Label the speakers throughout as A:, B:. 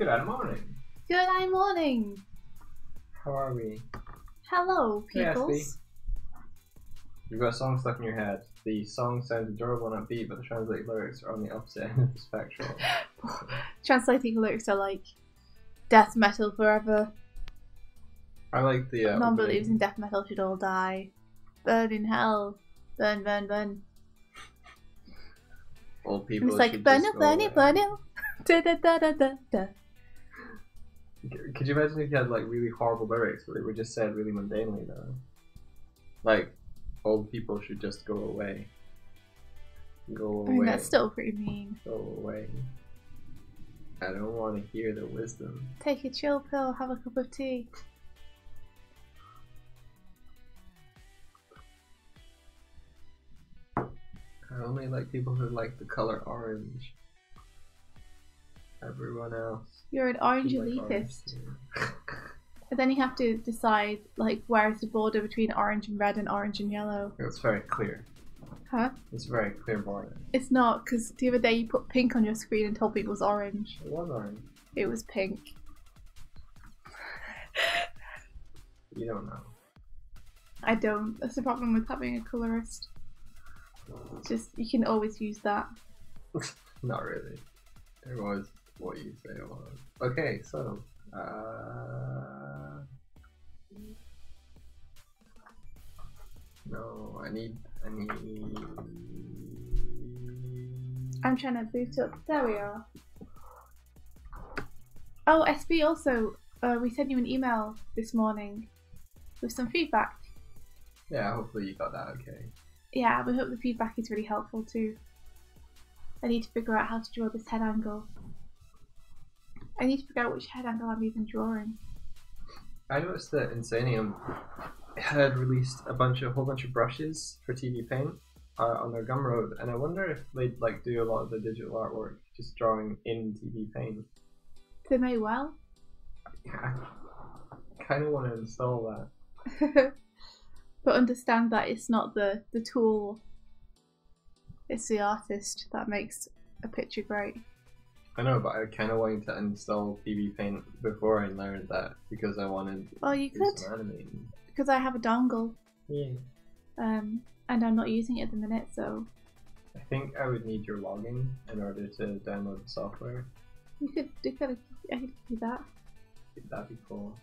A: Good morning.
B: Good morning.
A: How are we?
B: Hello, peoples.
A: Hey, you've got a song stuck in your head. The song sounds adorable and upbeat, but the translated lyrics are on the opposite end of the spectrum.
B: Translating lyrics are like death metal forever.
A: I like the
B: Non-believers in death metal should all die. Burn in hell. Burn, burn, burn.
A: Old people.
B: And it's like burn it, burn it, burn it. Da da da da da da.
A: Could you imagine if you had like really horrible lyrics, but they were just said really mundanely though? Like, old people should just go away. Go away.
B: I mean, that's still pretty mean.
A: Go away. I don't want to hear the wisdom.
B: Take a chill pill, have a cup of tea.
A: I only like people who like the color orange. Everyone else.
B: You're an orange
A: like
B: elitist.
A: Orange,
B: But then you have to decide, like, where's the border between orange and red and orange and yellow.
A: It's very clear.
B: Huh?
A: It's a very clear border.
B: It's not, because the other day you put pink on your screen and told me it was orange.
A: It was orange.
B: It was pink.
A: You don't know.
B: I don't. That's the problem with having a colorist. It's just, you can always use that.
A: Not really. It was what you say it was. Okay, so no, I need
B: I'm trying to boot up. There we are. Oh, SB also, we sent you an email this morning with some feedback.
A: Yeah, hopefully you got that okay.
B: Yeah, we hope the feedback is really helpful too. I need to figure out how to draw this head angle. I need to figure out which head angle I'm even drawing.
A: I noticed that Insanium had released a whole bunch of brushes for TV Paint on their Gumroad, and I wonder if they'd like do a lot of the digital artwork just drawing in TV Paint.
B: They may well.
A: Yeah, I kind of want to install that.
B: But understand that it's not the tool, it's the artist that makes a picture great.
A: I know, but I kind of wanted to install TV Paint before I learned that because I wanted
B: Well, you
A: to do
B: could,
A: some animating.
B: because I have a dongle.
A: Yeah.
B: And I'm not using it at the minute, so
A: I think I would need your login in order to download the software.
B: I could do that.
A: That'd be cool.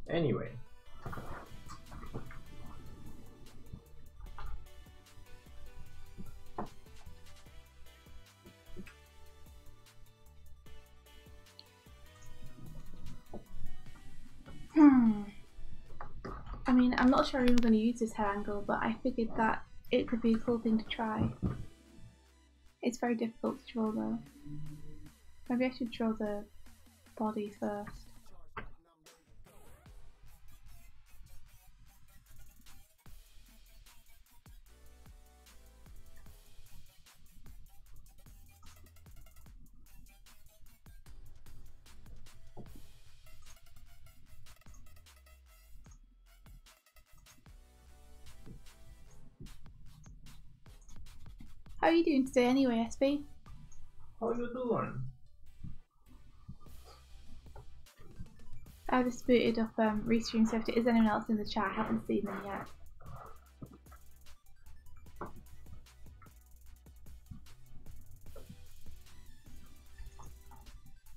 A: Anyway.
B: I mean, I'm not sure I'm even going to use this head angle, but I figured that it could be a cool thing to try. It's very difficult to draw though. Maybe I should draw the body first. How are you doing today anyway, SB?
A: How are you doing?
B: I just booted up Restream, so if there is anyone else in the chat, I haven't seen them yet.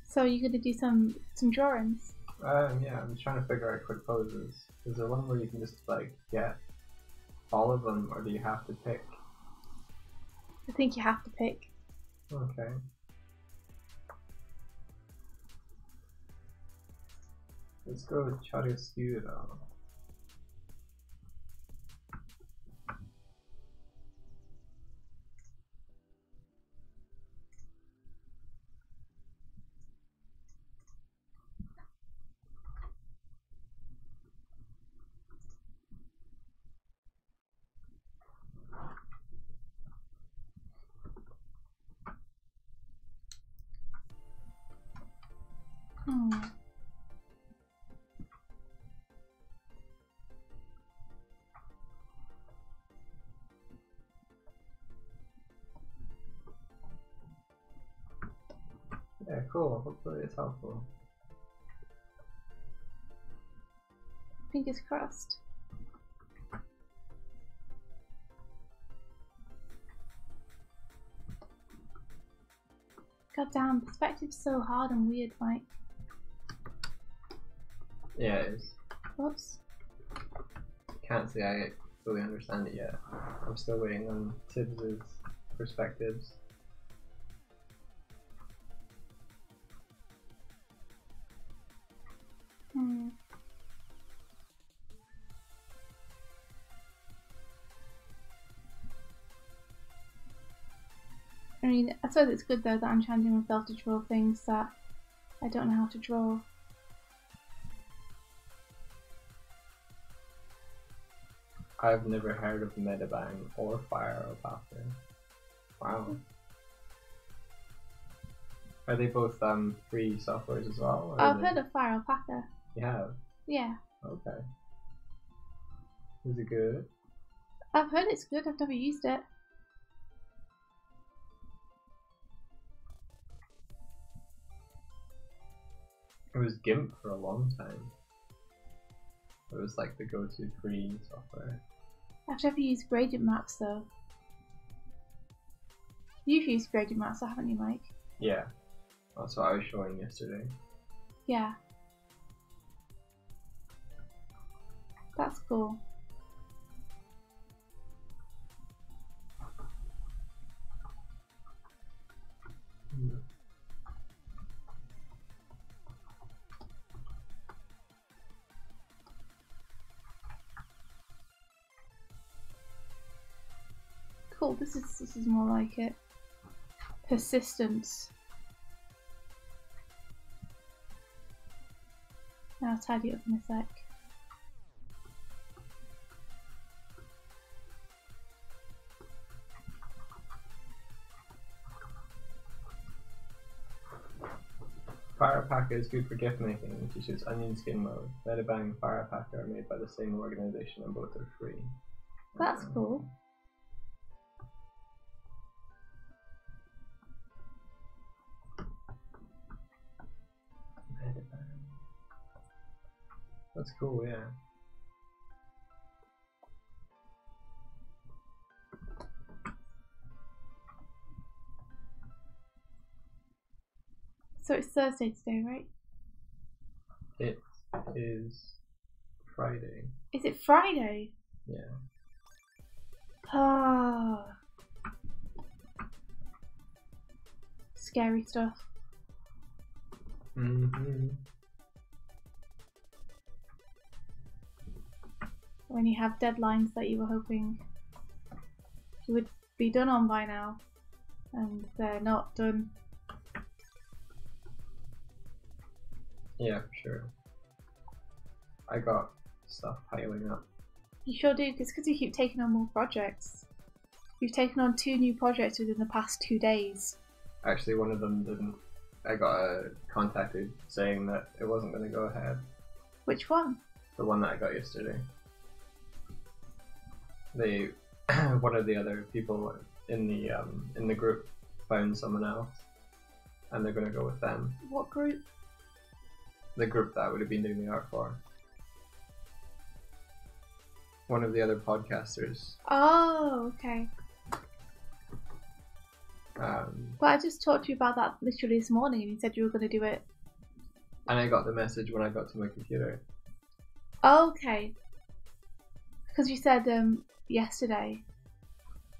B: So you're going to do some drawings?
A: Yeah, I'm just trying to figure out quick poses. Is there one where you can just like get all of them, or do you have to pick?
B: I think you have to pick.
A: Okay. Let's go with chiaroscuro. cool. Hopefully it's helpful.
B: Fingers crossed. God damn, perspective's so hard and weird, Mike.
A: Yeah, it is.
B: Whoops.
A: Can't say I fully understand it yet. I'm still waiting on Tibbs's perspectives.
B: I mean, I suppose it's good though that I'm challenging myself to draw things that I don't know how to draw.
A: I've never heard of Metabang or Fire or Pathway. Wow. Are they both free softwares as well? Or
B: I've heard of Fire Alpaca.
A: You have?
B: Yeah.
A: Okay. Is it good?
B: I've heard it's good, I've never used it.
A: It was GIMP for a long time. It was like the go-to free software.
B: I've never used gradient maps though. You've used gradient maps, haven't you, Mike?
A: Yeah. That's what I was showing yesterday.
B: Yeah. That's cool. Cool, this is more like it. Persistence. Now I'll tidy it up in a sec.
A: Firepacker is good for gift making, which is onion skin mode. Metabang and Firepacker are made by the same organization and both are free.
B: That's cool.
A: That's cool, yeah.
B: So it's Thursday today, right?
A: It is Friday.
B: Is it Friday?
A: Yeah.
B: Ah. Scary stuff.
A: Mm-hmm.
B: When you have deadlines that you were hoping you would be done on by now, and they're not done.
A: Yeah, for sure. I got stuff piling up.
B: You sure do, it's because you keep taking on more projects. You've taken on 2 new projects within the past 2 days.
A: Actually, one of them didn't. I got contacted saying that it wasn't going to go ahead.
B: Which one?
A: The one that I got yesterday. They, one of the other people in the group found someone else, and they're going to go with them.
B: What group?
A: The group that I would have been doing the art for. One of the other podcasters.
B: Oh, okay. But I just talked to you about that literally this morning, and you said you were going to do it.
A: And I got the message when I got to my computer.
B: Oh, okay. Because you said yesterday.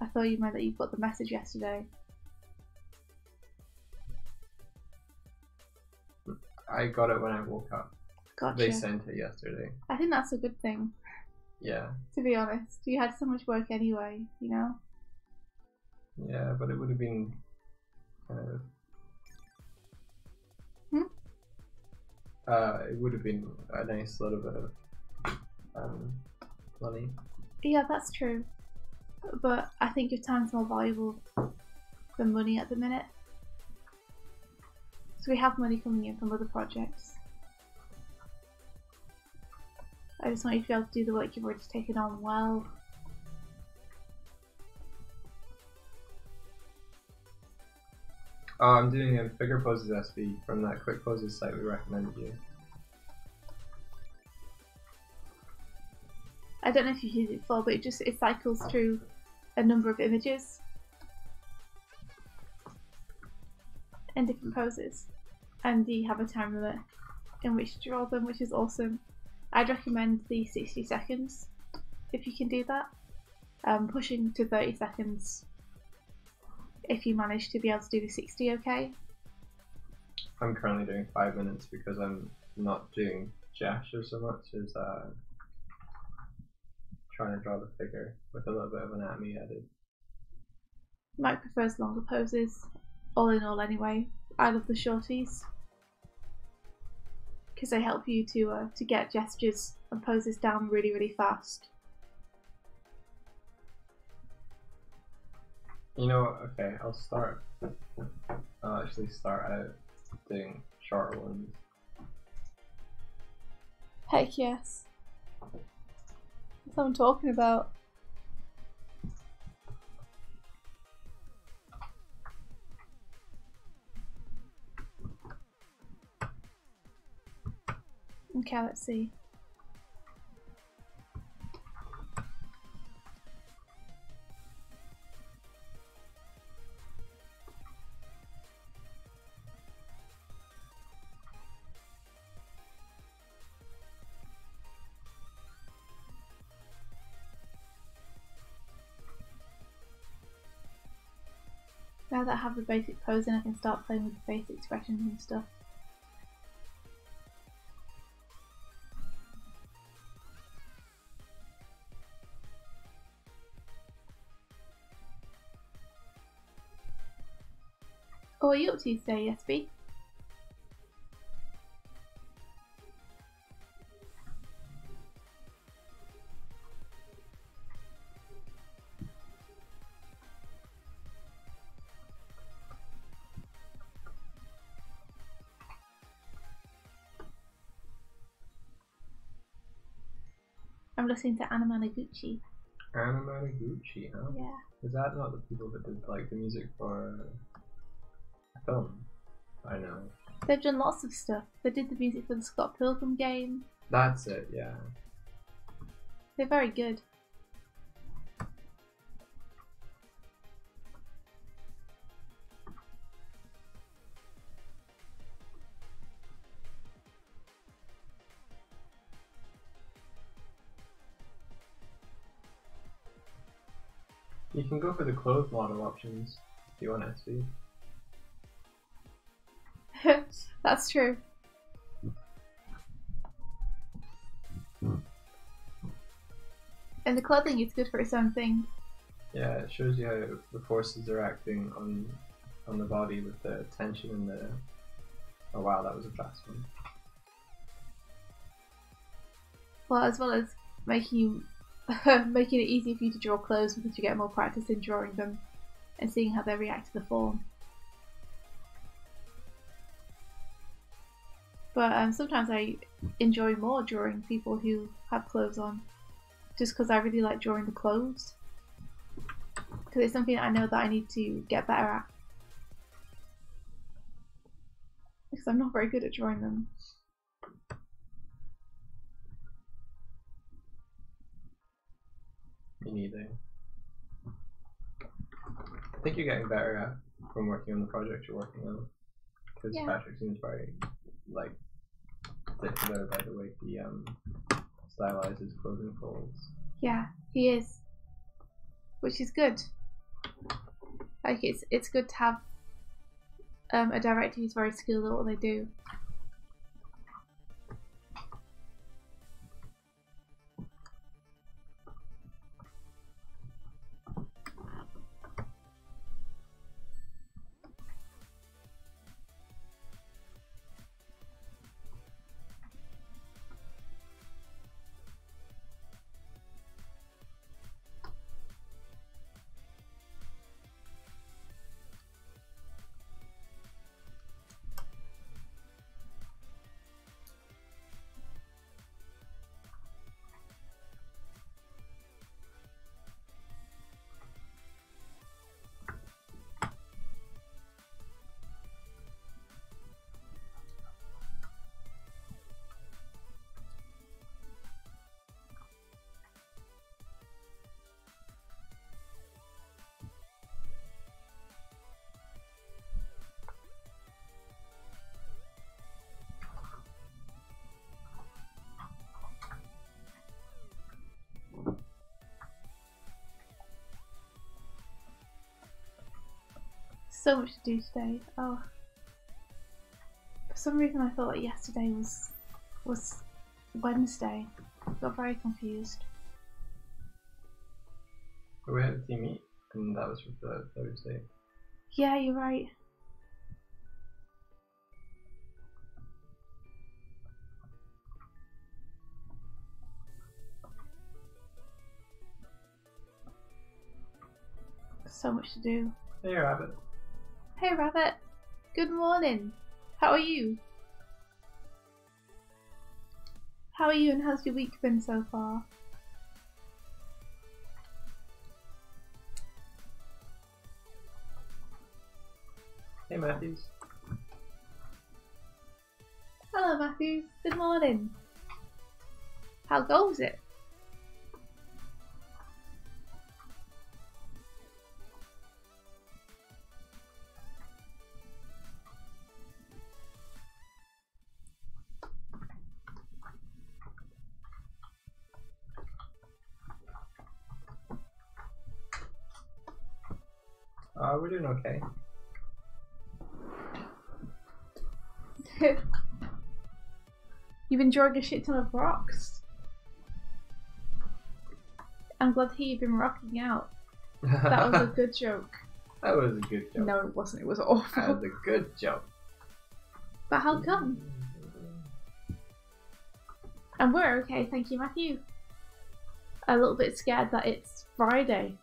B: I thought you meant that you got the message yesterday.
A: I got it when I woke up.
B: Gotcha.
A: They sent it yesterday.
B: I think that's a good thing.
A: Yeah.
B: To be honest, you had so much work anyway, you know?
A: Yeah, but it would have been kind of... it would have been a nice little bit of money.
B: Yeah, that's true. But I think your time's more valuable than money at the minute. So we have money coming in from other projects. I just want you to be able to do the work you've already taken on well.
A: Oh, I'm doing a figure poses SB from that quick poses site we recommended you.
B: I don't know if you've used it before, but it cycles through a number of images in different poses, and you have a time limit in which to draw them, which is awesome. I'd recommend the 60 seconds if you can do that. Pushing to 30 seconds if you manage to be able to do the 60 okay.
A: I'm currently doing 5 minutes because I'm not doing gestures so much as trying to draw the figure with a little bit of anatomy added.
B: Mike prefers longer poses, all in all anyway. I love the shorties because they help you to get gestures and poses down really, really fast.
A: You know, okay, I'll actually start out doing shorter ones.
B: Heck yes. That's what I'm talking about. Okay, let's see. Now that I have the basic posing, I can start playing with the face expressions and stuff. Oh, what are you up to today, SB? I'm listening to Animators.
A: Animators, huh?
B: Yeah.
A: Is that not the people that did like the music for a film? I know.
B: They've done lots of stuff. They did the music for the Scott Pilgrim game.
A: That's it, yeah.
B: They're very good.
A: You can go for the clothes model options if you want SB.
B: That's true. And the clothing is good for its own thing.
A: Yeah, it shows you how the forces are acting on the body with the tension and the... Oh wow, that was a fast one.
B: Well, as well as making making it easier for you to draw clothes because you get more practice in drawing them and seeing how they react to the form. But sometimes I enjoy more drawing people who have clothes on, just because I really like drawing the clothes. Because it's something I know that I need to get better at. Because I'm not very good at drawing them.
A: Me neither. I think you're getting better at from working on the project you're working on. Because
B: Yeah.
A: Patrick seems very, like, particular about the way he stylizes clothing folds.
B: Yeah, he is. Which is good. Like, it's good to have a director who's very skilled at what they do. So much to do today. Oh. For some reason I thought that yesterday was Wednesday. I got very confused.
A: We had a team meet, and that was for Thursday.
B: Yeah, you're right. So much to do.
A: Hey, Rabbit.
B: Hey, Rabbit. Good morning. How are you? How are you and how's your week been so far?
A: Hey, Matthews.
B: Hello, Matthew. Good morning. How goes it?
A: We're doing okay.
B: You've enjoyed a shit ton of rocks. I'm glad to hear you've been rocking out. That was a good joke.
A: That was a good joke.
B: No, it wasn't. It was awful.
A: That was a good joke.
B: But how come? And we're okay, thank you, Matthew. A little bit scared that it's Friday.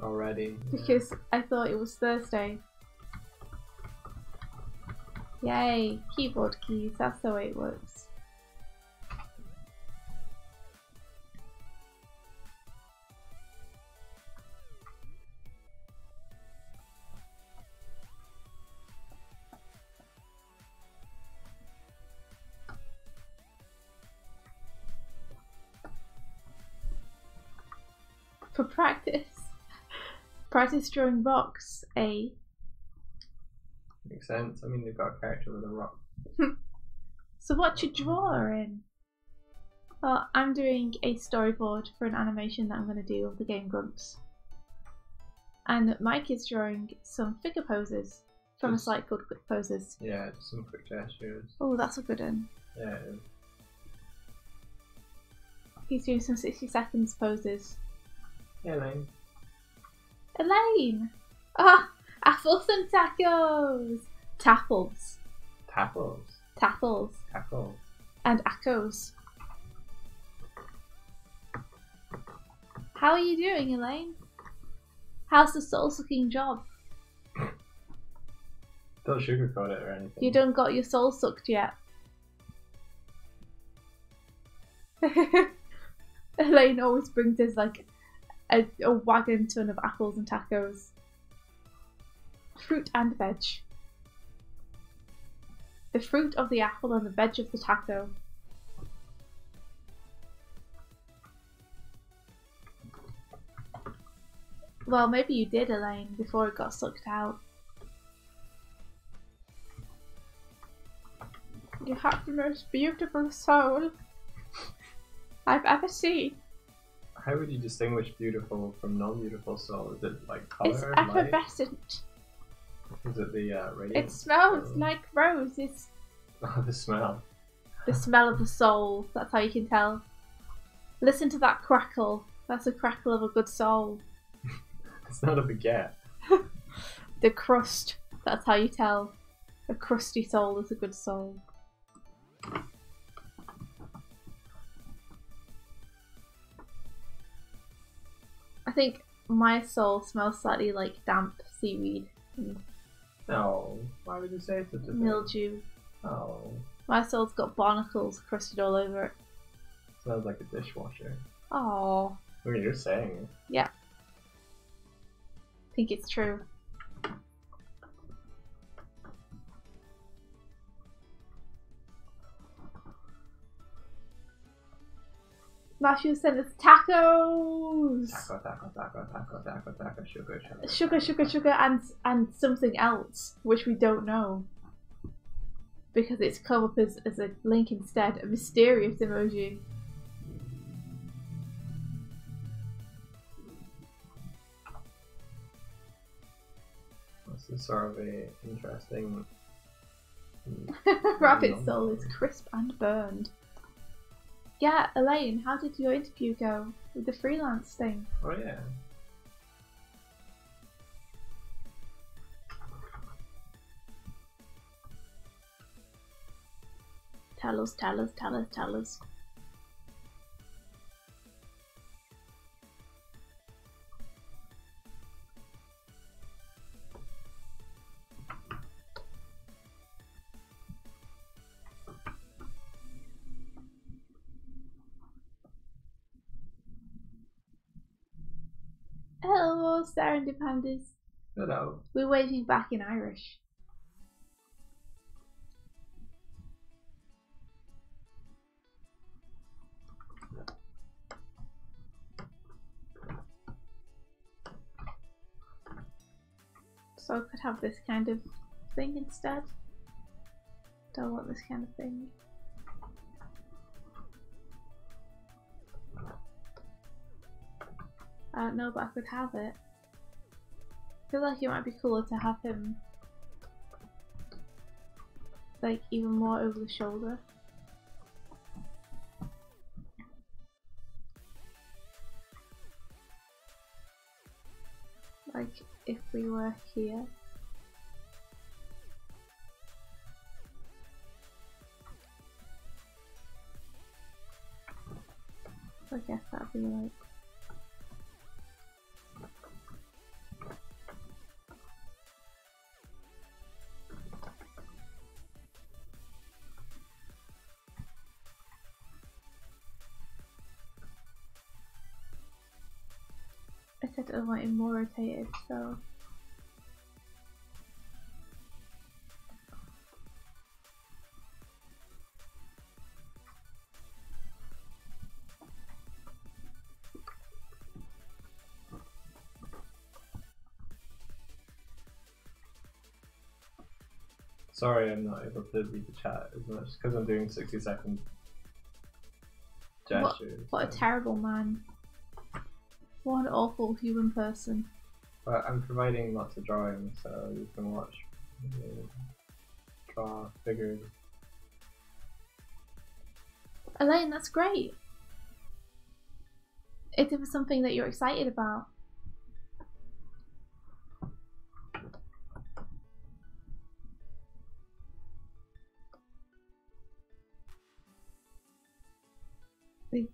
A: Already.
B: Because I thought it was Thursday. Yay, keyboard keys, that's the way it works. For practice. Practice drawing rocks, eh?
A: Makes sense. I mean, they've got a character with a rock.
B: So what you drawing? Well, I'm doing a storyboard for an animation that I'm going to do of the game Grumps. And Mike is drawing some figure poses from a site called Quick Poses.
A: Yeah, just some quick gestures.
B: Oh, that's a good one.
A: Yeah, it is.
B: He's doing some 60 seconds poses.
A: Yeah, Lane.
B: Elaine! Ah! Apples and tacos! Taffles.
A: Tackles.
B: Taffles.
A: Tackles.
B: And echoes. How are you doing, Elaine? How's the soul-sucking job?
A: Don't sugarcoat it or anything.
B: You don't got your soul sucked yet. Elaine always brings us like a wagon ton of apples and tacos. Fruit and veg. The fruit of the apple and the veg of the taco. Well, maybe you did, Elaine, before it got sucked out. You have the most beautiful soul I've ever seen.
A: How would you distinguish beautiful from non-beautiful soul? Is it like color?
B: It's
A: light?
B: effervescent.
A: Is it the radiant?
B: It smells
A: soul?
B: like roses.
A: Oh, the smell.
B: The smell of the soul, that's how you can tell. Listen to that crackle. That's a crackle of a good soul.
A: It's not a baguette.
B: The crust, that's how you tell. A crusty soul is a good soul. I think my soul smells slightly like damp seaweed and
A: No. Why would you say such a thing?
B: mildew.
A: Oh.
B: My soul's got barnacles crusted all over it.
A: Smells like a dishwasher.
B: Oh,
A: I mean, you're saying it.
B: yeah. I think it's true. Matthew sent us tacos!
A: Taco, taco, taco, taco, taco, taco, sugar, sugar.
B: Sugar, sugar, sugar, and something else, which we don't know. Because it's come up as a link instead, a mysterious emoji.
A: This is sort of a interesting.
B: Rabbit soul is crisp and burned. Yeah, Elaine, how did your interview go with the freelance thing?
A: Oh yeah.
B: Tell us, tell us, tell us, tell us. Hello, Serendipanders.
A: Hello.
B: We're waving back in Irish. So I could have this kind of thing instead. Don't want this kind of thing. I don't know, but I could have it. I feel like it might be cooler to have him like even more over the shoulder. Like if we were here. I guess that'd be like I said I want it more rotated, so
A: Sorry, I'm not able to read the chat as much because I'm doing 60-second gestures.
B: what a terrible man. What an awful human person.
A: But I'm providing lots of drawings, so you can watch me draw figures.
B: Elaine, that's great. If it was something that you're excited about.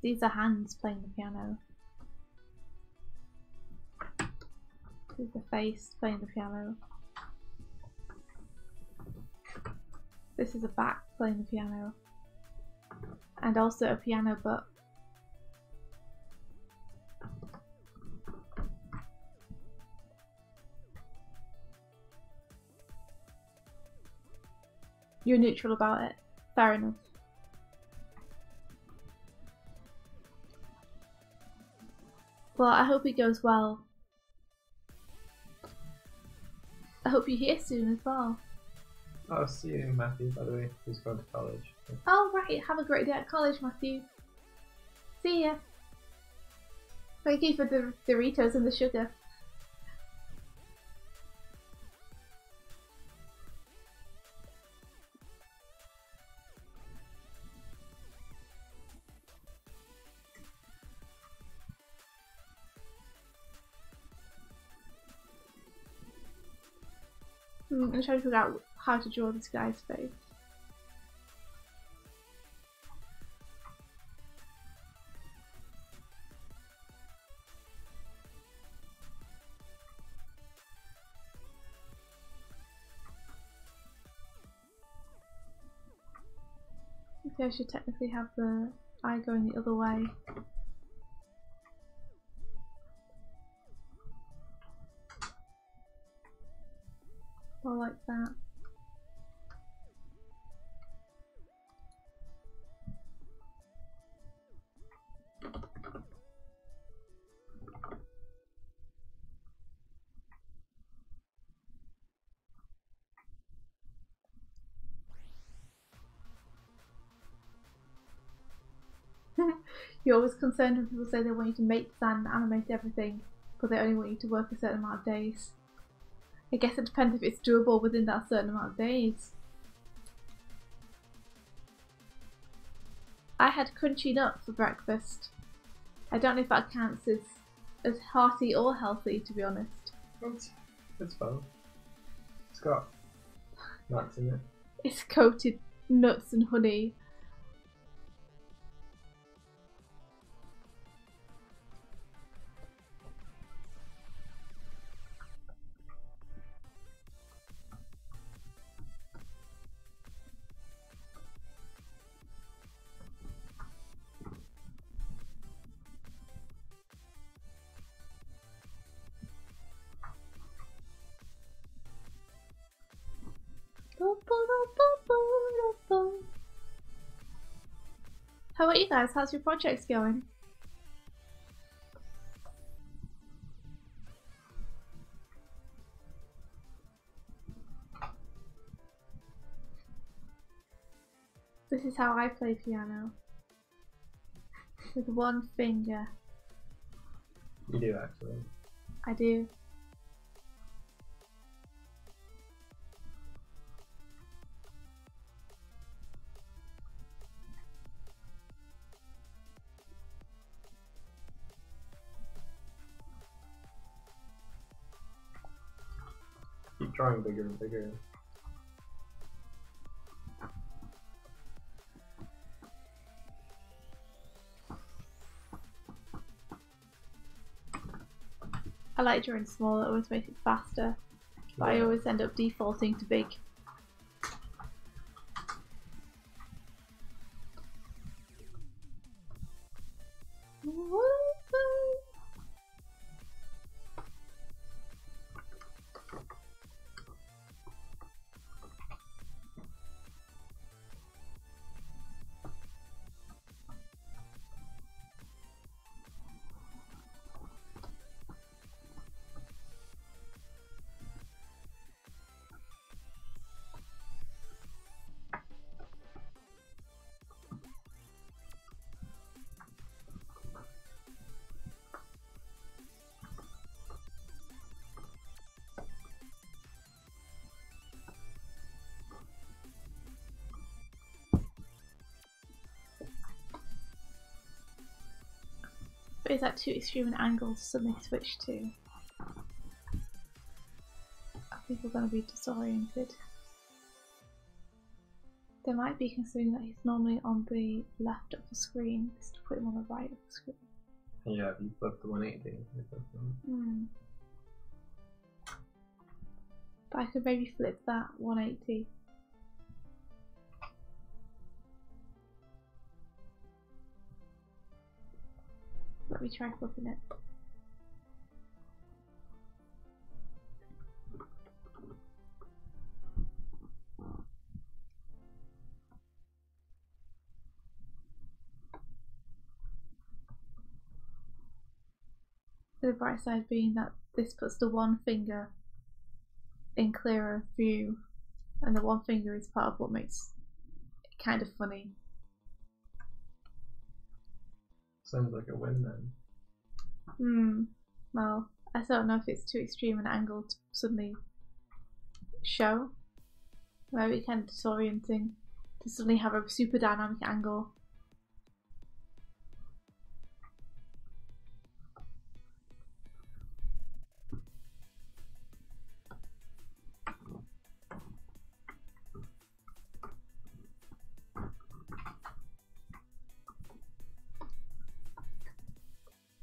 B: These are hands playing the piano. This is the face playing the piano. This is a back playing the piano. And also a piano butt. You're neutral about it. Fair enough. Well, I hope it goes well. I hope you're here soon as well.
A: Oh, see you, Matthew, by the way, who's going to college.
B: Oh, right. Have a great day at college, Matthew. See ya. Thank you for the Doritos and the sugar. I'm trying to figure out how to draw this guy's face. Okay, I should technically have the eye going the other way. Or like that. You're always concerned when people say they want you to make design and animate everything, but they only want you to work a certain amount of days. I guess it depends if it's doable within that certain amount of days. I had crunchy nut for breakfast. I don't know if that counts as hearty or healthy, to be honest.
A: It's fun. It's got nuts in it.
B: It's coated nuts and honey. How about you guys? How's your projects going? This is how I play piano. With one finger.
A: You do actually.
B: I do.
A: Keep drawing bigger and bigger.
B: I like drawing small, it always makes it faster. But I always end up defaulting to big. But is that too extreme an angle to suddenly switch to? Are people going to be disoriented? They might be, considering that he's normally on the left of the screen, just to put him on the right of the screen.
A: Yeah, if you flip the 180.
B: But I could maybe flip that 180. Let me try flipping it. The bright side being that this puts the one finger in clearer view, and the one finger is part of what makes it kind of funny.
A: Sounds like a win then.
B: Well, I don't know if it's too extreme an angle to suddenly show. Maybe kind of disorienting to suddenly have a super dynamic angle.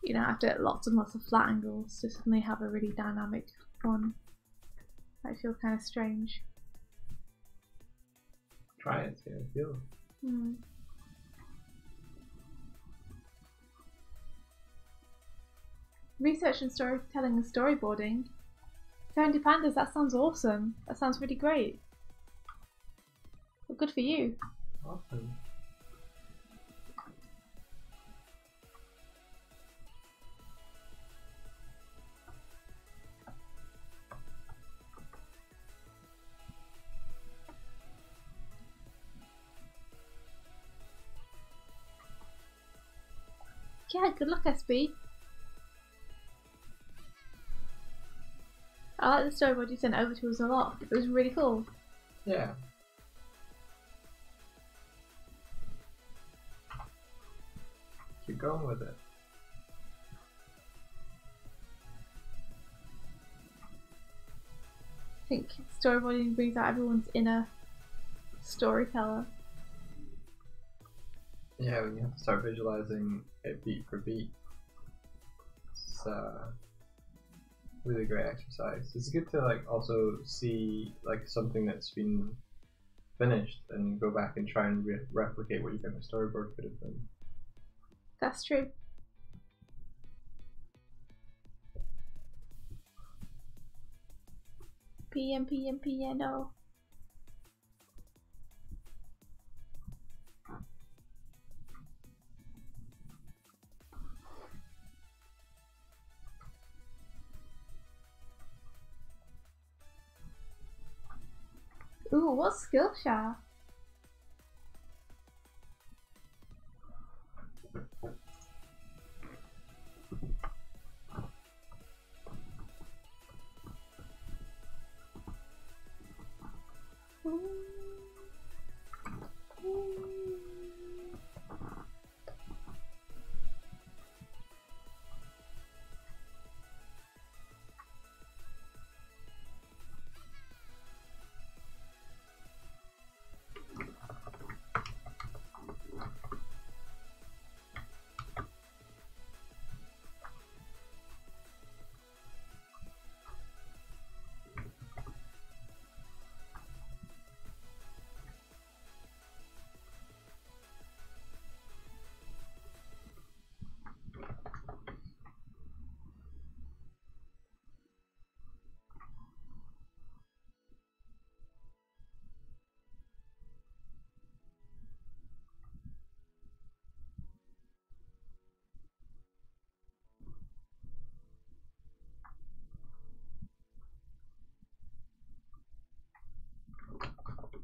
B: You know, after lots and lots of flat angles to suddenly have a really dynamic one. Might feel kind of strange.
A: Try it, see how it feels.
B: Research and storytelling and storyboarding. 70 Pandas, that sounds awesome. That sounds really great. Well, good for you.
A: Awesome.
B: Yeah, good luck, SB. I like the storyboard you sent over to us a lot. It was really cool.
A: Yeah. Keep going with it.
B: I think storyboarding brings out everyone's inner storyteller.
A: Yeah, when you have to start visualizing it beat for beat, it's really great exercise. It's good to like also see like something that's been finished and go back and try and replicate what you think the storyboard could have been.
B: That's true. Piano. Ooh, what's Skillshare?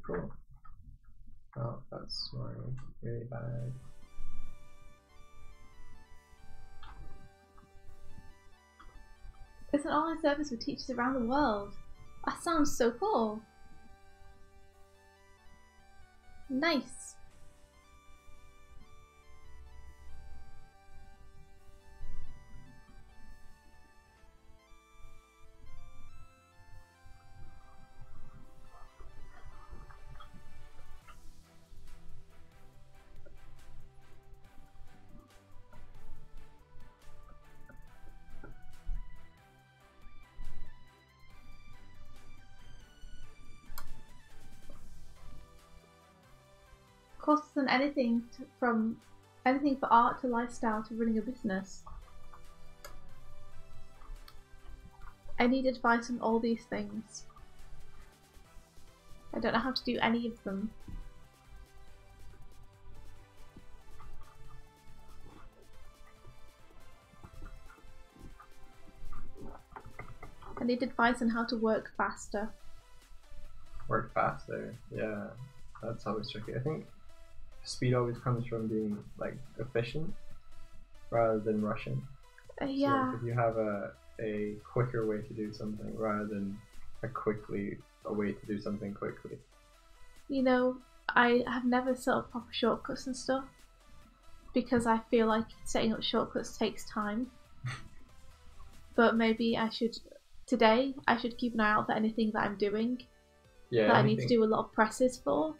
A: Cool. Oh, that's snoring really bad.
B: It's an online service for teachers around the world. That sounds so cool. Nice. Costs on anything from anything for art to lifestyle to running a business. I need advice on all these things. I don't know how to do any of them. I need advice on how to work faster.
A: Work faster, yeah. That's always tricky. I think speed always comes from being like efficient rather than rushing.
B: Yeah.
A: So, like, if you have a quicker way to do something rather than a way to do something quickly.
B: You know, I have never set up proper shortcuts and stuff because I feel like setting up shortcuts takes time. But maybe today I should keep an eye out for anything that I'm doing that I need to do a lot of presses for.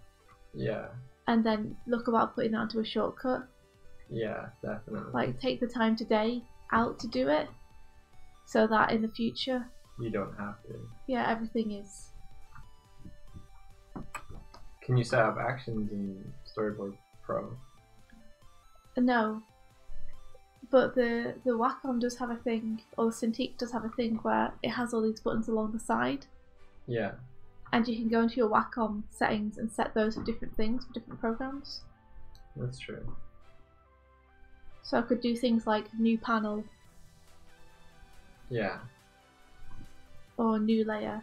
A: Yeah.
B: And then look about putting that into a shortcut.
A: Yeah, definitely.
B: Like take the time today out to do it so that in the future
A: you don't have to.
B: Yeah, everything is.
A: Can you set up actions in Storyboard Pro?
B: No. But the Wacom does have a thing, or the Cintiq does have a thing where it has all these buttons along the side.
A: Yeah.
B: And you can go into your Wacom settings and set those for different things, for different programs.
A: That's true.
B: So I could do things like new panel.
A: Yeah.
B: Or new layer.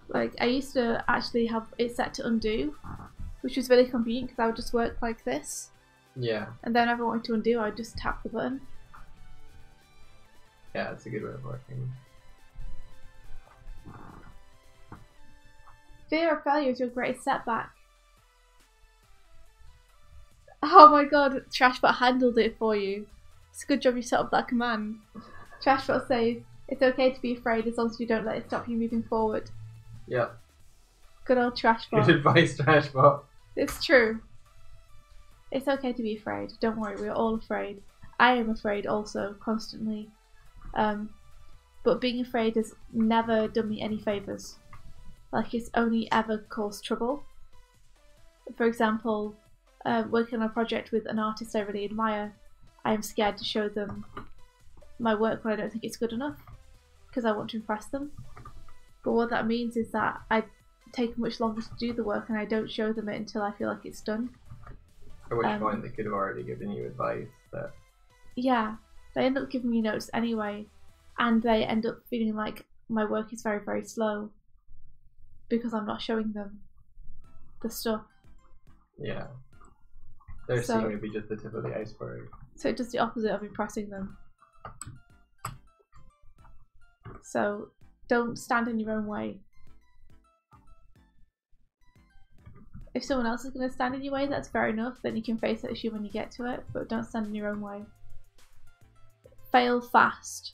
B: Like, I used to actually have it set to undo, which was really convenient because I would just work like this.
A: Yeah.
B: And then if I wanted to undo, I'd just tap the button.
A: Yeah, it's a good way of working.
B: Fear of failure is your greatest setback. Oh my god, Trashbot handled it for you. It's a good job you set up that command. Trashbot says, it's okay to be afraid as long as you don't let it stop you moving forward.
A: Yep.
B: Good old Trashbot.
A: Good advice, Trashbot.
B: It's true. It's okay to be afraid. Don't worry, we're all afraid. I am afraid also, constantly. But being afraid has never done me any favours. Like, it's only ever caused trouble. For example, working on a project with an artist I really admire, I am scared to show them my work when I don't think it's good enough, because I want to impress them. But what that means is that I take much longer to do the work and I don't show them it until I feel like it's done.
A: At which point they could have already given you advice that...
B: Yeah, they end up giving me notes anyway, and they end up feeling like my work is very, very slow because I'm not showing them the stuff.
A: Yeah. They're seeing it be just the tip of the iceberg.
B: So it does the opposite of impressing them. So don't stand in your own way. If someone else is going to stand in your way, that's fair enough, then you can face that issue when you get to it, but don't stand in your own way. Fail fast.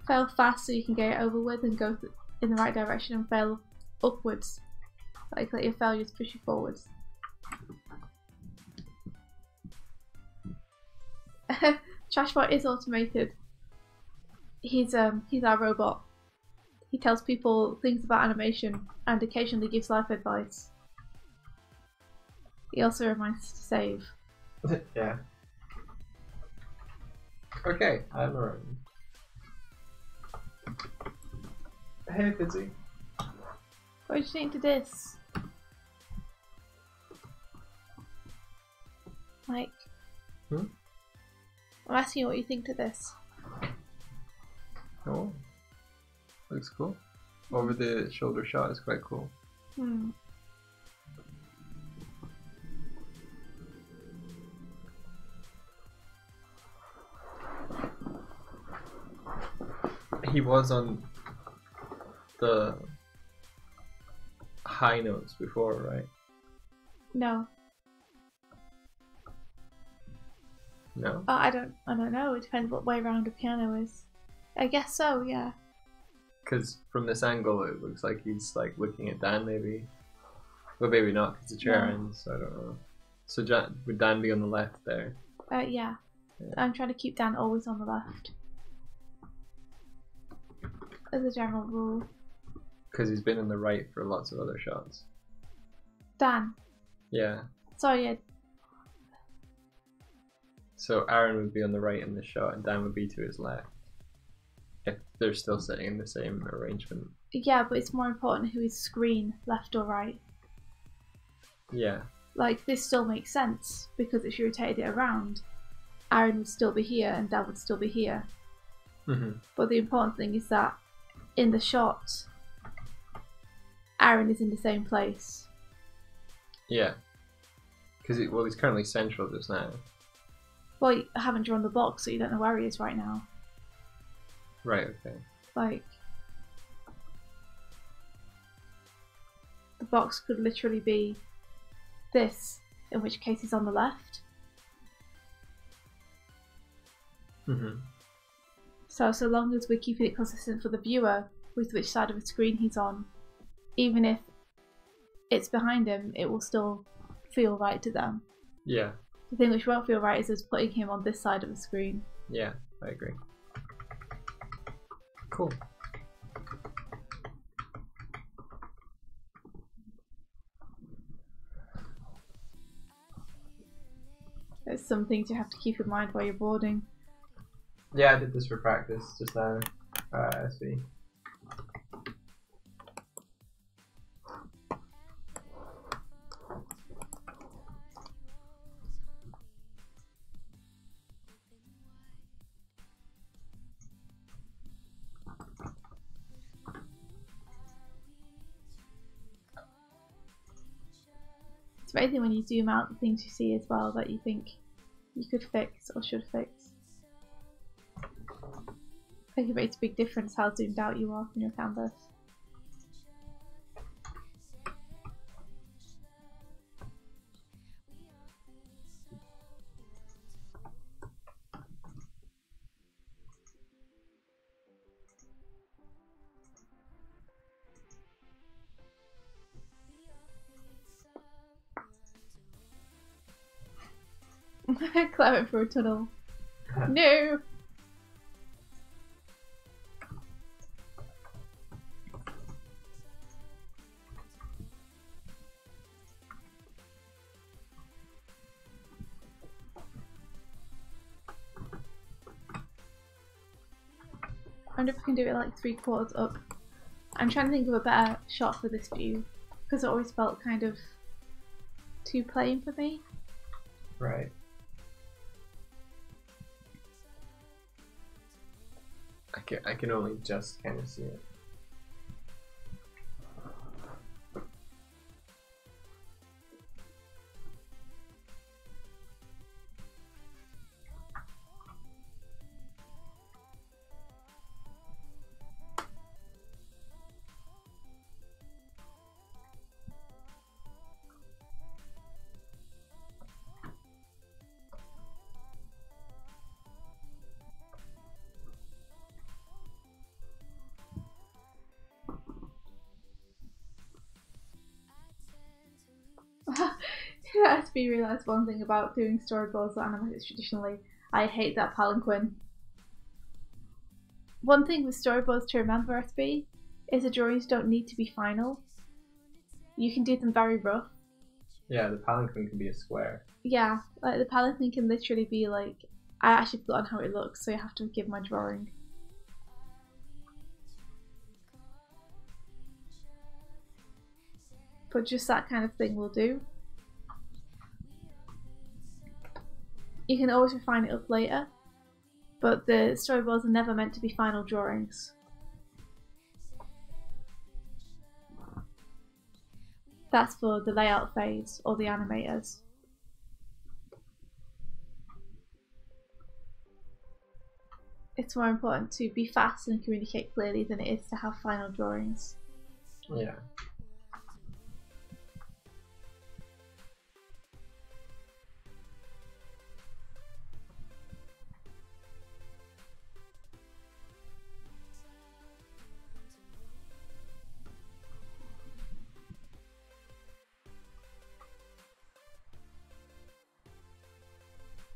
B: Fail fast so you can get it over with and go in the right direction, and fail upwards. Like, let your failures push you forwards. Trashbot is automated. He's our robot. He tells people things about animation and occasionally gives life advice. He also reminds us to save.
A: Yeah. Okay, I'm around. Hey, Fitzy.
B: What do you think to this? Like, I'm asking you what you think to this.
A: Oh, looks cool. Over the shoulder shot is quite cool. He was on the high notes before, right?
B: No.
A: No?
B: Oh, I don't know. It depends what way round a piano is. I guess so, yeah.
A: Because from this angle it looks like he's like looking at Dan maybe. But maybe not because the chair ends, so I don't know. So would Dan be on the left there?
B: Yeah. I'm trying to keep Dan always on the left. As a general rule.
A: Because he's been on the right for lots of other shots.
B: Dan.
A: Yeah.
B: Sorry, yeah.
A: So Aaron would be on the right in this shot and Dan would be to his left. If they're still sitting in the same arrangement.
B: Yeah, but it's more important who is screen, left or right.
A: Yeah.
B: Like, this still makes sense, because if you rotated it around, Aaron would still be here and Dan would still be here. But the important thing is that in the shot, Aaron is in the same place.
A: Yeah. Because he's currently central just now.
B: Well, I haven't drawn the box, so you don't know where he is right now.
A: Right, okay.
B: Like, the box could literally be this, in which case he's on the left. So long as we're keeping it consistent for the viewer with which side of the screen he's on, even if it's behind him, it will still feel right to them.
A: Yeah.
B: The thing which won't feel right is us putting him on this side of the screen.
A: Yeah, I agree. Cool.
B: There's some things you have to keep in mind while you're boarding.
A: Yeah, I did this for practice just now. SV.
B: It's amazing when you zoom out the things you see as well that you think you could fix or should fix. I think it makes a big difference how zoomed out you are from your canvas. Climbing through a tunnel. No! I wonder if I can do it like 3/4 up. I'm trying to think of a better shot for this view because it always felt kind of too plain for me.
A: Right. I can only just kind of see it.
B: It has to be realised one thing about doing storyboards or animators traditionally. I hate that palanquin. One thing with storyboards to remember, SB, is the drawings don't need to be final. You can do them very rough.
A: Yeah, the palanquin can be a square.
B: Yeah, like the palanquin can literally be like, I actually forgot how it looks, so you have to give my drawing. But just that kind of thing will do. You can always refine it up later, but the storyboards are never meant to be final drawings. That's for the layout phase or the animators. It's more important to be fast and communicate clearly than it is to have final drawings.
A: Yeah.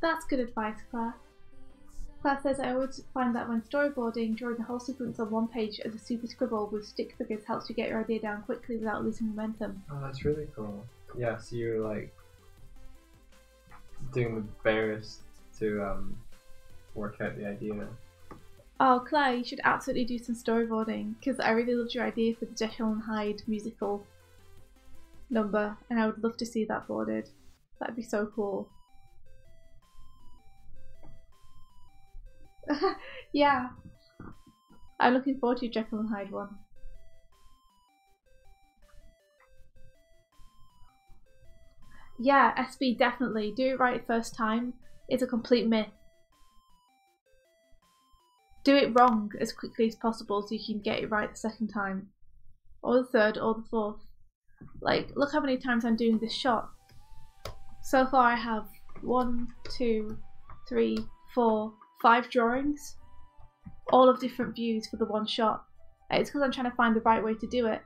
B: That's good advice, Claire. Claire says, I always find that when storyboarding, drawing the whole sequence on one page as a super scribble with stick figures helps you get your idea down quickly without losing momentum.
A: Oh, that's really cool. Yeah, so you're like doing the barest to work out the idea.
B: Oh, Claire, you should absolutely do some storyboarding because I really loved your idea for the Jekyll and Hyde musical number, and I would love to see that boarded. That'd be so cool. Yeah, I'm looking forward to your Jekyll and Hyde one. Yeah, SB, definitely. Do it right first time. It's a complete myth. Do it wrong as quickly as possible so you can get it right the second time. Or the third, or the fourth. Like, look how many times I'm doing this shot. So far I have 1, 2, 3, 4, 5 drawings. All of different views for the one shot. It's because I'm trying to find the right way to do it.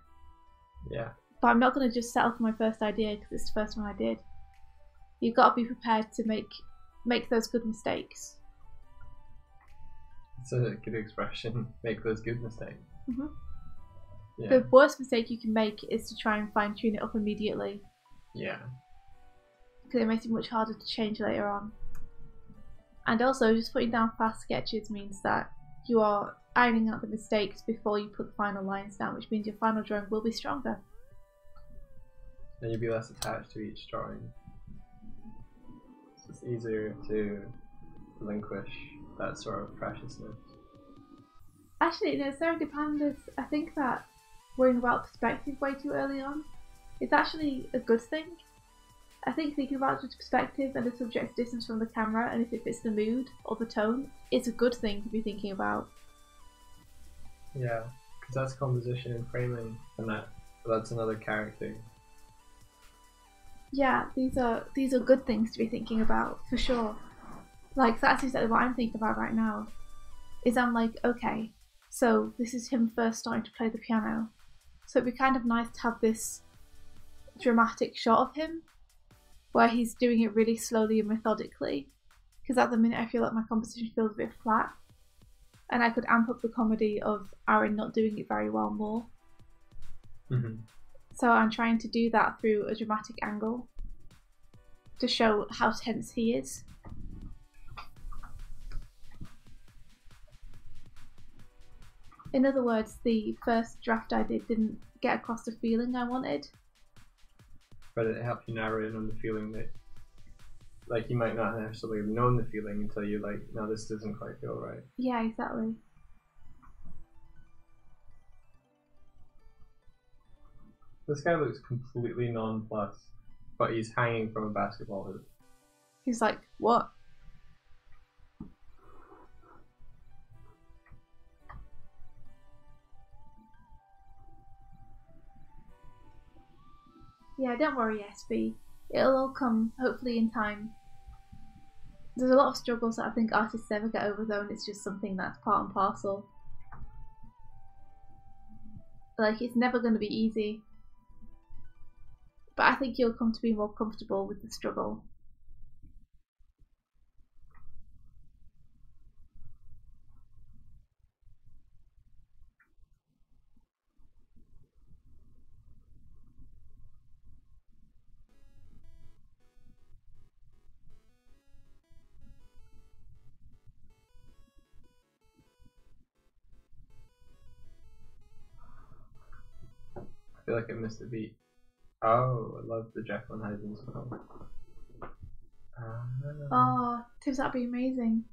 A: Yeah.
B: But I'm not going to just settle for my first idea because it's the first one I did. You've got to be prepared to make those good mistakes.
A: It's a good expression. Make those good mistakes.
B: Mm-hmm.
A: Yeah.
B: The worst mistake you can make is to try and fine tune it up immediately.
A: Yeah.
B: Because it makes it much harder to change later on. And also, just putting down fast sketches means that you are ironing out the mistakes before you put the final lines down, which means your final drawing will be stronger.
A: And you'll be less attached to each drawing. So it's easier to relinquish that sort of preciousness.
B: Actually, no, serendipitous, I think that worrying about perspective way too early on is actually a good thing. I think thinking about the perspective and the subject's distance from the camera and if it fits the mood or the tone is a good thing to be thinking about.
A: Yeah, because that's composition and framing, and that's another character.
B: Yeah, these are good things to be thinking about for sure. Like that's exactly what I'm thinking about right now. Is I'm like, okay, so this is him first starting to play the piano. So it'd be kind of nice to have this dramatic shot of him where he's doing it really slowly and methodically. Because at the minute I feel like my composition feels a bit flat. And I could amp up the comedy of Aaron not doing it very well more.
A: Mm-hmm.
B: So I'm trying to do that through a dramatic angle to show how tense he is. In other words, the first draft I did didn't get across the feeling I wanted.
A: But it helped you narrow in on the feeling that, like, you might not necessarily have known the feeling until you're like, no, this doesn't quite feel right.
B: Yeah, exactly.
A: This guy looks completely nonplussed, but he's hanging from a basketball hoop.
B: He's like, what? Yeah, don't worry, SB. It'll all come, hopefully, in time. There's a lot of struggles that I think artists never get over, though, and it's just something that's part and parcel. Like, it's never going to be easy. But I think you'll come to be more comfortable with the struggle.
A: I feel like I missed a beat. Oh, I love the Jekyll and Hyde smell.
B: Oh, Tibbs, that'd be amazing.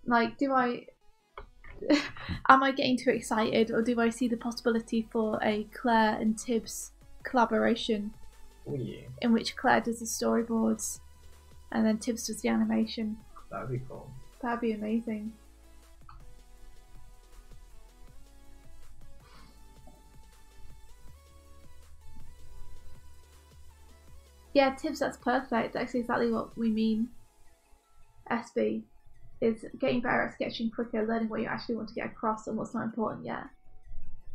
B: Like, am I getting too excited, or do I see the possibility for a Claire and Tibbs collaboration?
A: Oh yeah.
B: In which Claire does the storyboards and then Tibbs does the animation.
A: That'd be cool.
B: That'd be amazing. Yeah, Tibbs, that's perfect. That's exactly what we mean. SB is getting better at sketching quicker, learning what you actually want to get across and what's not important yet.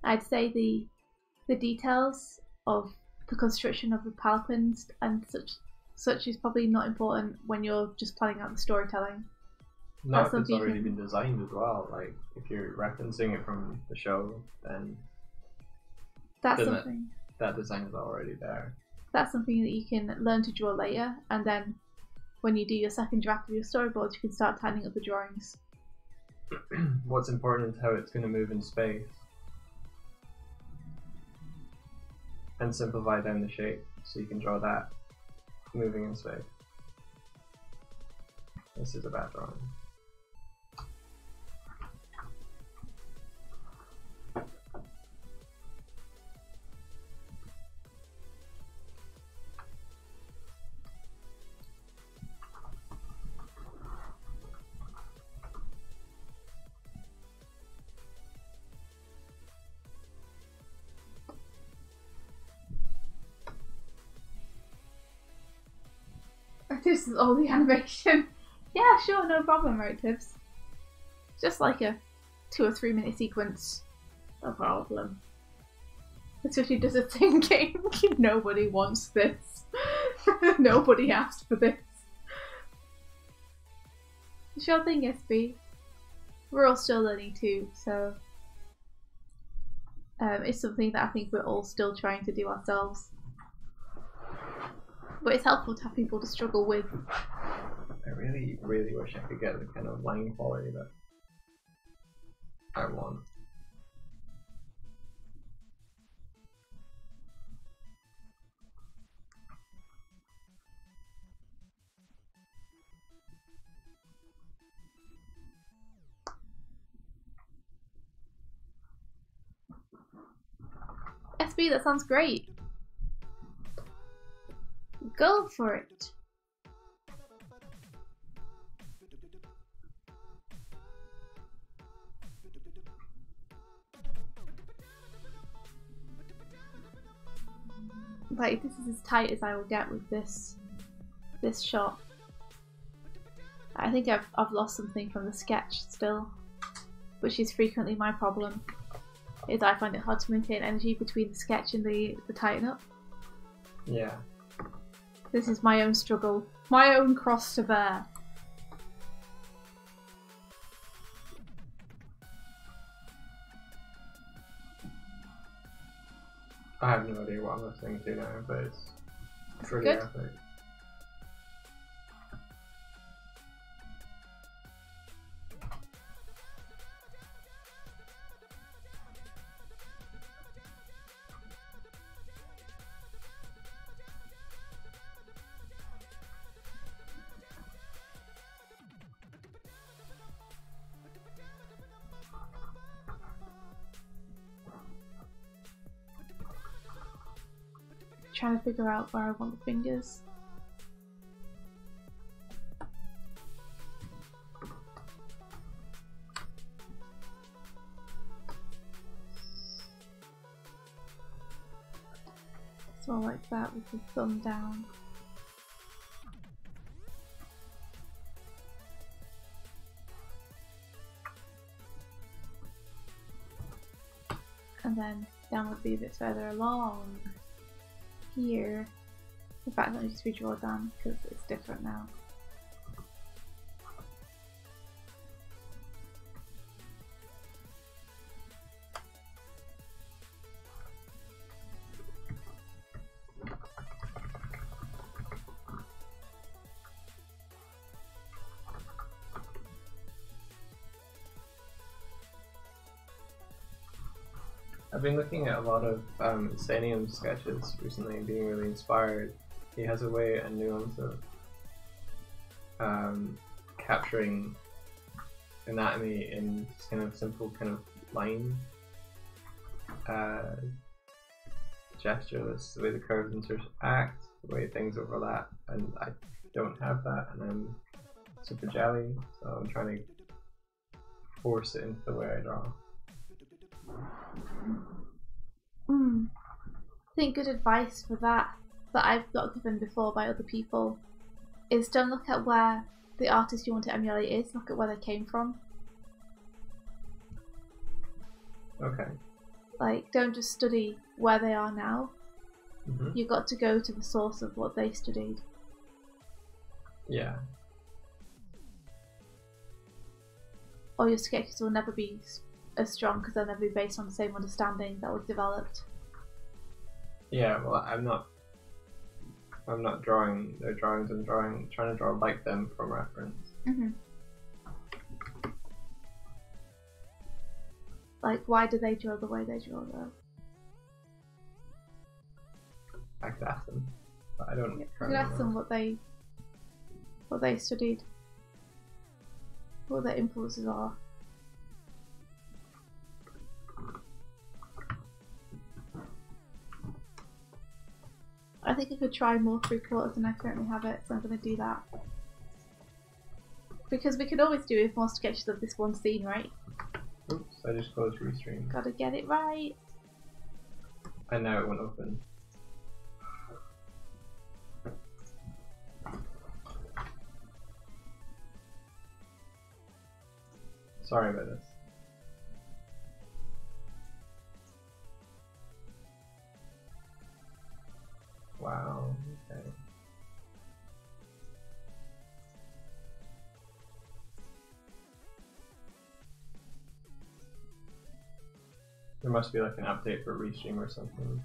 B: I'd say the details of the construction of the palanquins and such is probably not important when you're just planning out the storytelling.
A: Not if it's already been designed as well. Like, if you're referencing it from the show, then
B: that's something
A: that design is already there.
B: That's something that you can learn to draw later, and then when you do your second draft of your storyboards, you can start tightening up the drawings.
A: What's important is how it's going to move in space. And simplify down the shape so you can draw that moving in space. This is a bad drawing.
B: This is all the animation. Yeah, sure, no problem, right, Tibbs? Just like a 2 or 3 minute sequence. No problem. Especially does a thinking. Nobody wants this. Nobody asked for this. Sure thing, SB. We're all still learning too, so it's something that I think we're all still trying to do ourselves. But it's helpful to have people to struggle with.
A: I really, really wish I could get the kind of line quality that I want.
B: SB, that sounds great. Go for it. Like, this is as tight as I will get with this shot. I think I've lost something from the sketch still, which is frequently my problem. Is I find it hard to maintain energy between the sketch and the tighten up.
A: Yeah.
B: This is my own struggle, my own cross to bear.
A: I have no idea what I'm listening to now, but it's pretty
B: good.
A: epic.
B: Trying to figure out where I want the fingers. So like that with the thumb down. And then down would be a bit further along. Here. In fact, let me just redraw down because it's different now.
A: I've been looking at a lot of Insanium's sketches recently and being really inspired. He has a way and nuance of capturing anatomy in just kind of simple kind of line gesture. The way the curves interact, the way things overlap, and I don't have that, and I'm super jelly, so I'm trying to force it into the way I draw.
B: I think good advice for that I've got given before by other people is don't look at where the artist you want to emulate is, look at where they came from.
A: Okay.
B: Like, don't just study where they are now.
A: Mm-hmm.
B: You've got to go to the source of what they studied.
A: Yeah.
B: Or your sketches will never be as strong because they'll never be based on the same understanding that was developed.
A: Yeah, well, I'm not drawing their drawings. I'm trying to draw like them from reference.
B: Mm-hmm. Like, why do they draw the way they draw, though?
A: I could ask them, but I don't.
B: You could ask them what they studied, what their influences are. I think I could try more 3/4 than I currently have it, so I'm going to do that. Because we could always do more sketches of this one scene, right?
A: Oops, I just closed Restream.
B: Gotta get it right.
A: And now it won't open. Sorry about this. Wow, okay. There must be like an update for Restream or something.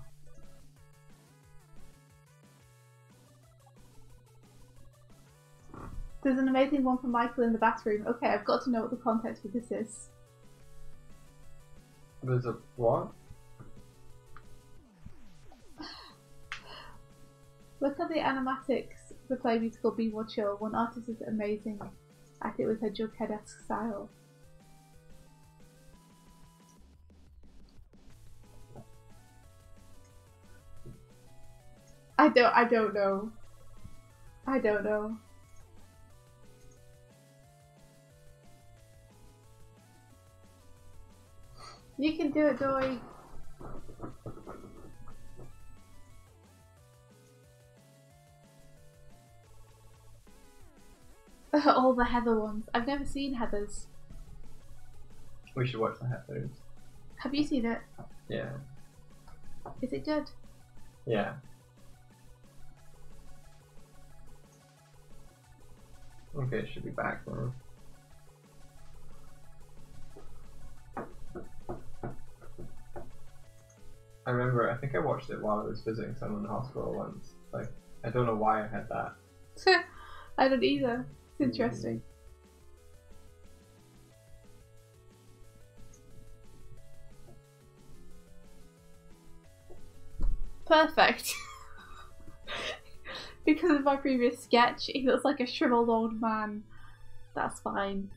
B: There's an amazing one from Michael in the bathroom. Okay, I've got to know what the context for this is.
A: There's a what?
B: Look at the animatics for Play Musical Be More Chill. One artist is amazing at it with her Jughead-esque style. I don't know. I don't know. You can do it, Doig. All the Heather ones. I've never seen Heather's.
A: We should watch the Heathers.
B: Have you seen it?
A: Yeah.
B: Is it good?
A: Yeah. Okay, it should be back now. I remember, I think I watched it while I was visiting someone in the hospital once. Like, I don't know why I had that.
B: I don't either. It's interesting. Perfect. Because of my previous sketch, he looks like a shriveled old man. That's fine.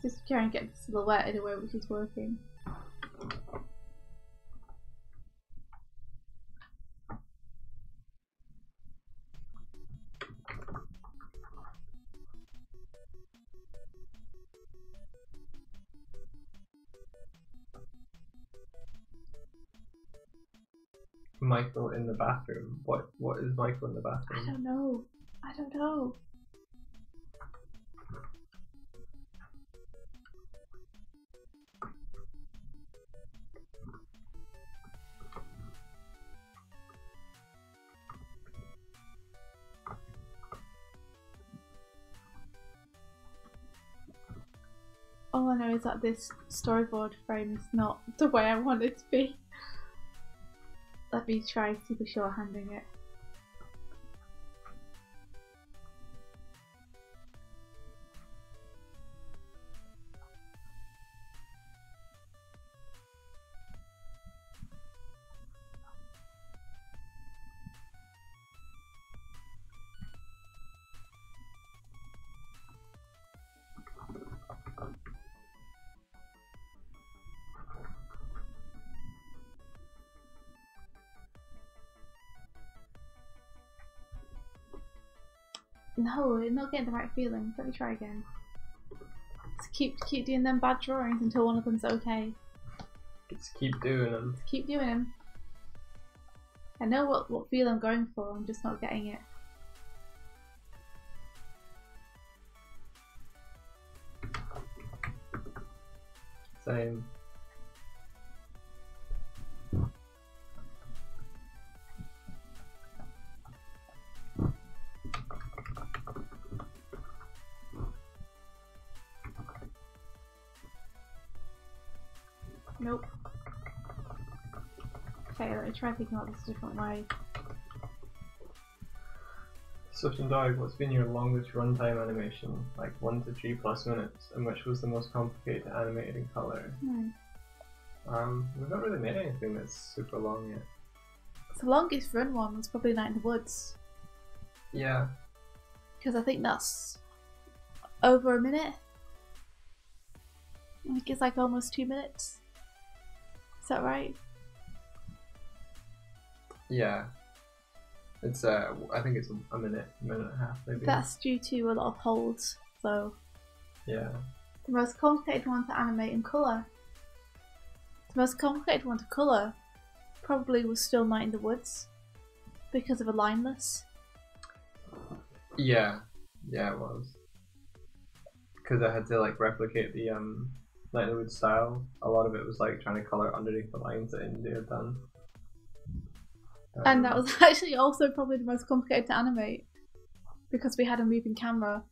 B: Just try and get the silhouette in a way which is working.
A: Michael in the bathroom. What is Michael in the bathroom?
B: I don't know. I don't know. All I know is that this storyboard frame is not the way I want it to be. Let me try super shorthanding it. No, I'm not getting the right feeling. Let me try again. Just keep doing them bad drawings until one of them's okay.
A: Just keep doing them.
B: Just keep doing them. I know what feel I'm going for, I'm just not getting it.
A: Same.
B: Nope. Okay, let me try thinking about this a different way.
A: Swift and Doig, what's been your longest runtime animation? Like 1 to 3+ minutes, and which was the most complicated to animate in color? We've not really made anything that's super long yet.
B: The longest run one was probably Night in the Woods.
A: Yeah.
B: Because I think that's over a minute. I think it's like almost 2 minutes. Is that right?
A: Yeah. It's I think it's a minute and a half maybe.
B: That's due to a lot of holds, so.
A: Yeah.
B: The most complicated one to animate in colour. The most complicated one to colour probably was still Night in the Woods because of a lineless.
A: Yeah. Yeah, it was. Because I had to like replicate the Night in the Woods style. A lot of it was like trying to colour underneath the lines that India had done.
B: And that was actually also probably the most complicated to animate because we had a moving camera.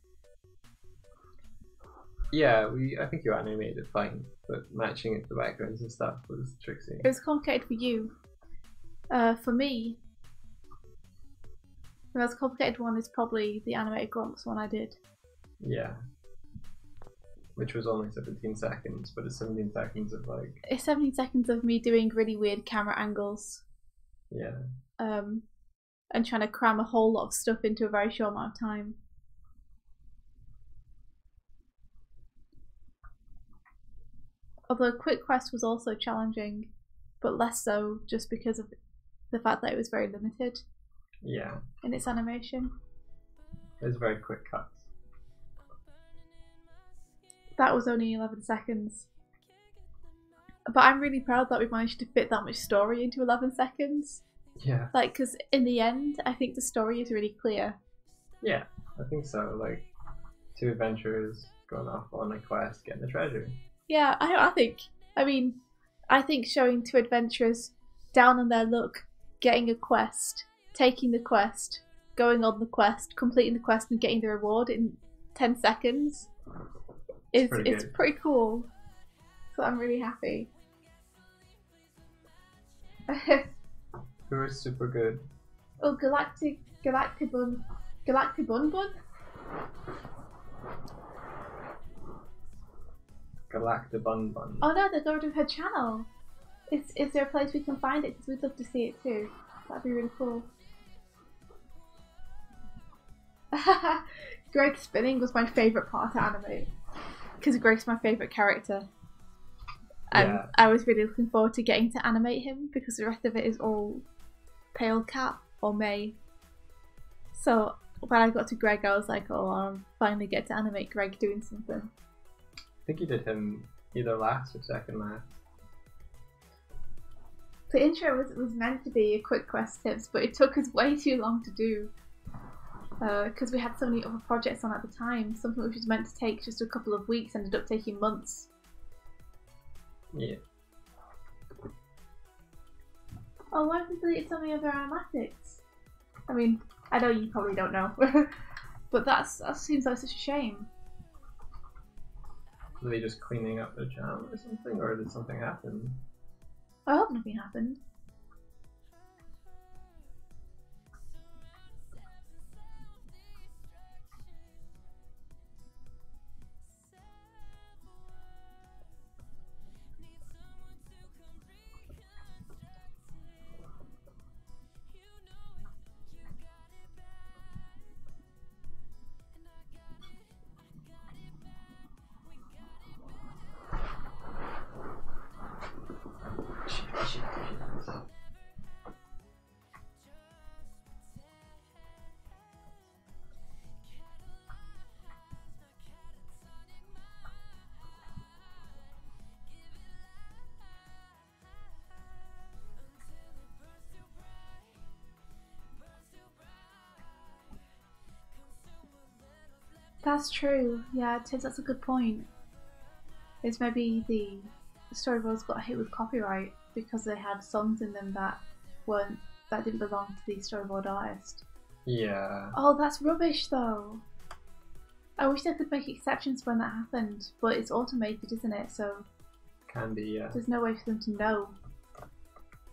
A: Yeah, I think you animated it fine, but matching it to the backgrounds and stuff was tricksy.
B: It was complicated for you. For me, the most complicated one is probably the animated Grumps one I did.
A: Yeah. Which was only 17 seconds, but it's 17 seconds of like...
B: It's 17 seconds of me doing really weird camera angles.
A: Yeah.
B: And trying to cram a whole lot of stuff into a very short amount of time. Although Quick Quest was also challenging, but less so just because of the fact that it was very limited.
A: Yeah.
B: In its animation.
A: It was very quick cuts.
B: That was only 11 seconds. But I'm really proud that we managed to fit that much story into 11 seconds.
A: Yeah.
B: Like, because in the end, I think the story is really clear.
A: Yeah, I think so. Like, 2 adventurers going off on a quest, getting a treasure.
B: Yeah, I think showing 2 adventurers down on their luck, getting a quest, taking the quest, going on the quest, completing the quest, and getting the reward in 10 seconds is pretty cool. So I'm really happy.
A: Who is super good?
B: Oh, Galactibun Bun?
A: Galactibun Bun.
B: Oh no, they're going to her channel. Is there a place we can find it? Because we'd love to see it too. That'd be really cool. Greg spinning was my favourite part to animate. Because Greg's my favourite character. And yeah. I was really looking forward to getting to animate him because the rest of it is all Pale Cat or May. So when I got to Greg, I was like, oh, I'll finally get to animate Greg doing something.
A: I think you did him either last or second last.
B: The intro was meant to be a quick quest tips, but it took us way too long to do. Because we had so many other projects on at the time. Something which was meant to take just a couple of weeks ended up taking months.
A: Yeah.
B: Oh, why have we deleted so many other animatics? I mean, I know you probably don't know, but that seems like such a shame.
A: Were they just cleaning up their channel or something, or did something happen?
B: I hope nothing happened. That's true. Yeah, Tiz, that's a good point. It's maybe the storyboards got hit with copyright because they had songs in them that didn't belong to the storyboard artist.
A: Yeah.
B: Oh, that's rubbish though. I wish they could make exceptions when that happened, but it's automated, isn't it? So
A: can be, yeah.
B: There's no way for them to know.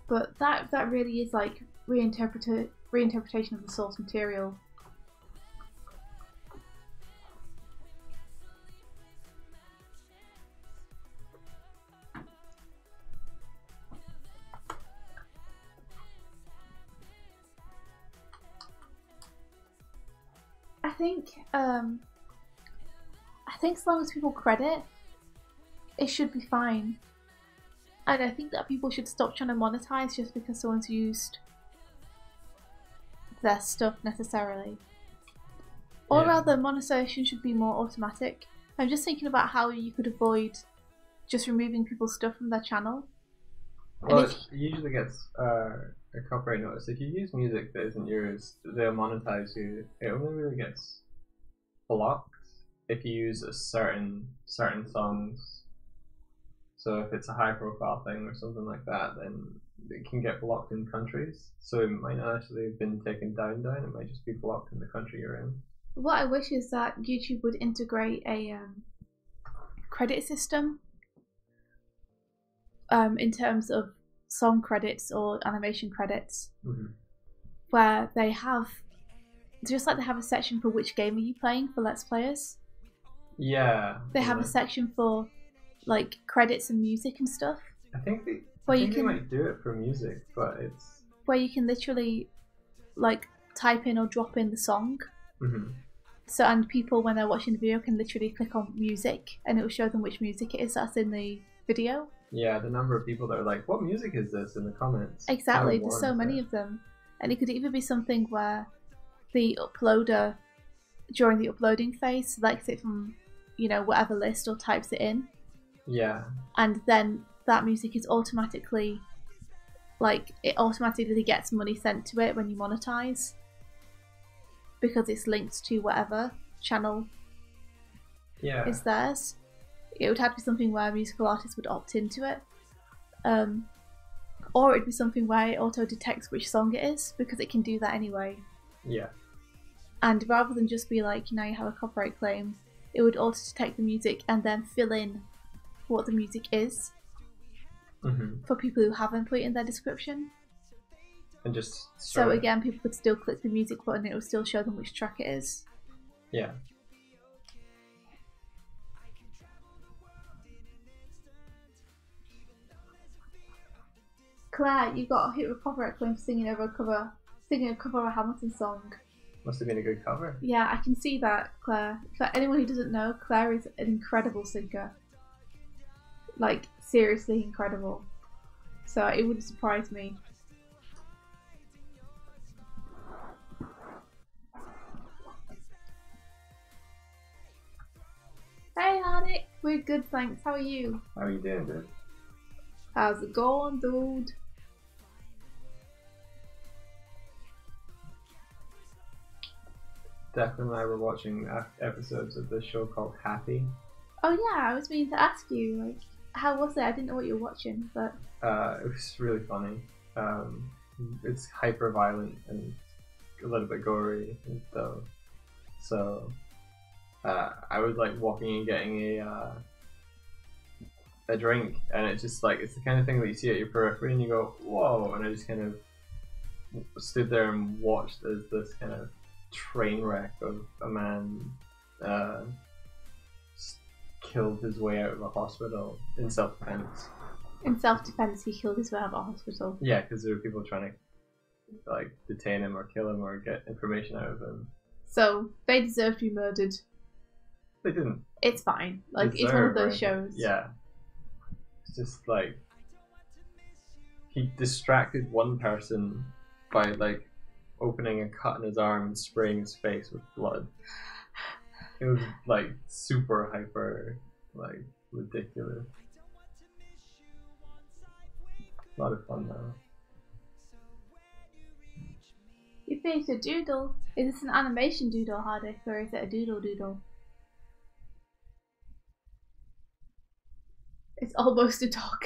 B: But that really is like reinterpretation of the source material. I think as long as people credit, it should be fine. And I think that people should stop trying to monetize just because someone's used their stuff necessarily. Or rather, monetization should be more automatic. I'm just thinking about how you could avoid just removing people's stuff from their channel.
A: Well, it usually gets a copyright notice. If you use music that isn't yours, they'll monetize you. It only really gets blocked if you use a certain songs. So if it's a high profile thing or something like that, then it can get blocked in countries. So it might not actually have been taken down, it might just be blocked in the country you're in. What
B: I wish is that YouTube would integrate a credit system in terms of song credits or animation credits, where they have, just like they have a section for which game are you playing for Let's Players.
A: Yeah.
B: They have a section for like credits and music and stuff.
A: I think they might do it for music, but it's
B: where you can literally like type in or drop in the song. So and people when they're watching the video can literally click on music and it will show them which music it is that's in the video.
A: Yeah, the number of people that are like, "What music is this?" in the comments.
B: Exactly, there's so many of them. And it could even be something where the uploader, during the uploading phase, selects it from, you know, whatever list or types it in.
A: Yeah.
B: And then that music is automatically, like, it automatically gets money sent to it when you monetize. Because it's linked to whatever channel is theirs. It would have to be something where musical artists would opt into it. Or it'd be something where it auto-detects which song it is, because it can do that anyway.
A: Yeah.
B: And rather than just be like, you know, you have a copyright claim, it would auto-detect the music and then fill in what the music is for people who haven't put it in their description.
A: And just
B: so again, people could still click the music button and it will still show them which track it is.
A: Yeah.
B: Claire, you got hit with a copyright claim for singing a cover of a Hamilton song.
A: Must have been a good cover.
B: Yeah, I can see that, Claire. For anyone who doesn't know, Claire is an incredible singer. Like, seriously incredible. So it wouldn't surprise me. Hey, Hardik. We're good, thanks. How are you?
A: How are you doing, dude?
B: How's it going, dude?
A: Declan and I were watching episodes of this show called Happy.
B: Oh yeah, I was meaning to ask you, like, how was it? I didn't know what you were watching, but...
A: It was really funny. It's hyper violent and a little bit gory and stuff. So, I was like walking and getting a drink, and it's just like, it's the kind of thing that you see at your periphery and you go, whoa, and I just kind of stood there and watched as this kind of train wreck of a man killed his way out of a hospital in self-defense.
B: In self-defense, he killed his way out of a hospital.
A: Yeah, because there were people trying to like detain him or kill him or get information out of him.
B: So they deserve to be murdered.
A: They didn't.
B: It's fine. Like, it's one of those shows.
A: Yeah. It's just like he distracted one person by like opening a cut in his arm and spraying his face with blood. It was like super hyper, like ridiculous. A lot of fun though.
B: You finished a doodle. Is this an animation doodle, Hardik, or is it a doodle? It's almost a dog.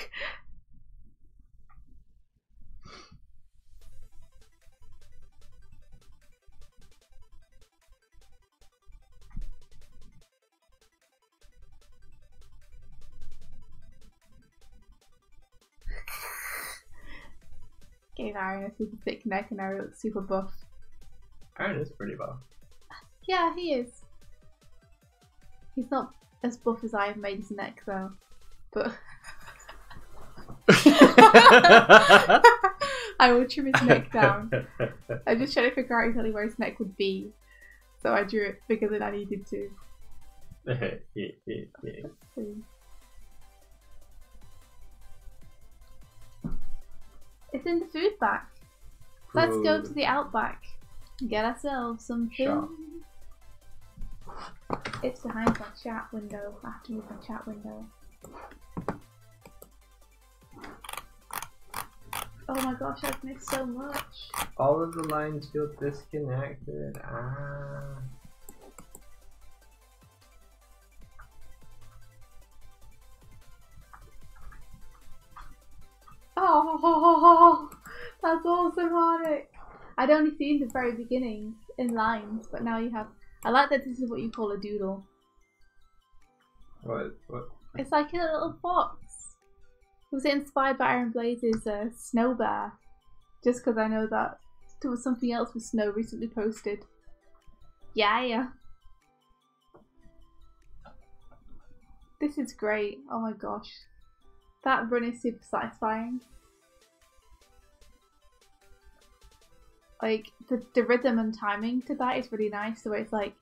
B: Gave Aaron a super thick neck and Aaron looks super buff.
A: Aaron is pretty buff.
B: Yeah, he is. He's not as buff as I have made his neck though. But I will trim his neck down. I'm just trying to figure out exactly where his neck would be. So I drew it bigger than I needed to. It's in the food back. Let's go to the Outback and get ourselves some food. It's behind my chat window. I have to move my chat window. Oh my gosh, I've missed so much.
A: All of the lines feel disconnected. Ah.
B: Oh, that's awesome, Hardik. I'd only seen the very beginning in lines, but now you have. I like that this is what you call a doodle.
A: What?
B: It's like a little fox. Was it inspired by Iron Blaze's Snow Bear? Just because I know that there was something else with Snow recently posted. Yeah. This is great. Oh my gosh. That run is super satisfying. Like, the rhythm and timing to that is really nice. The way it's like,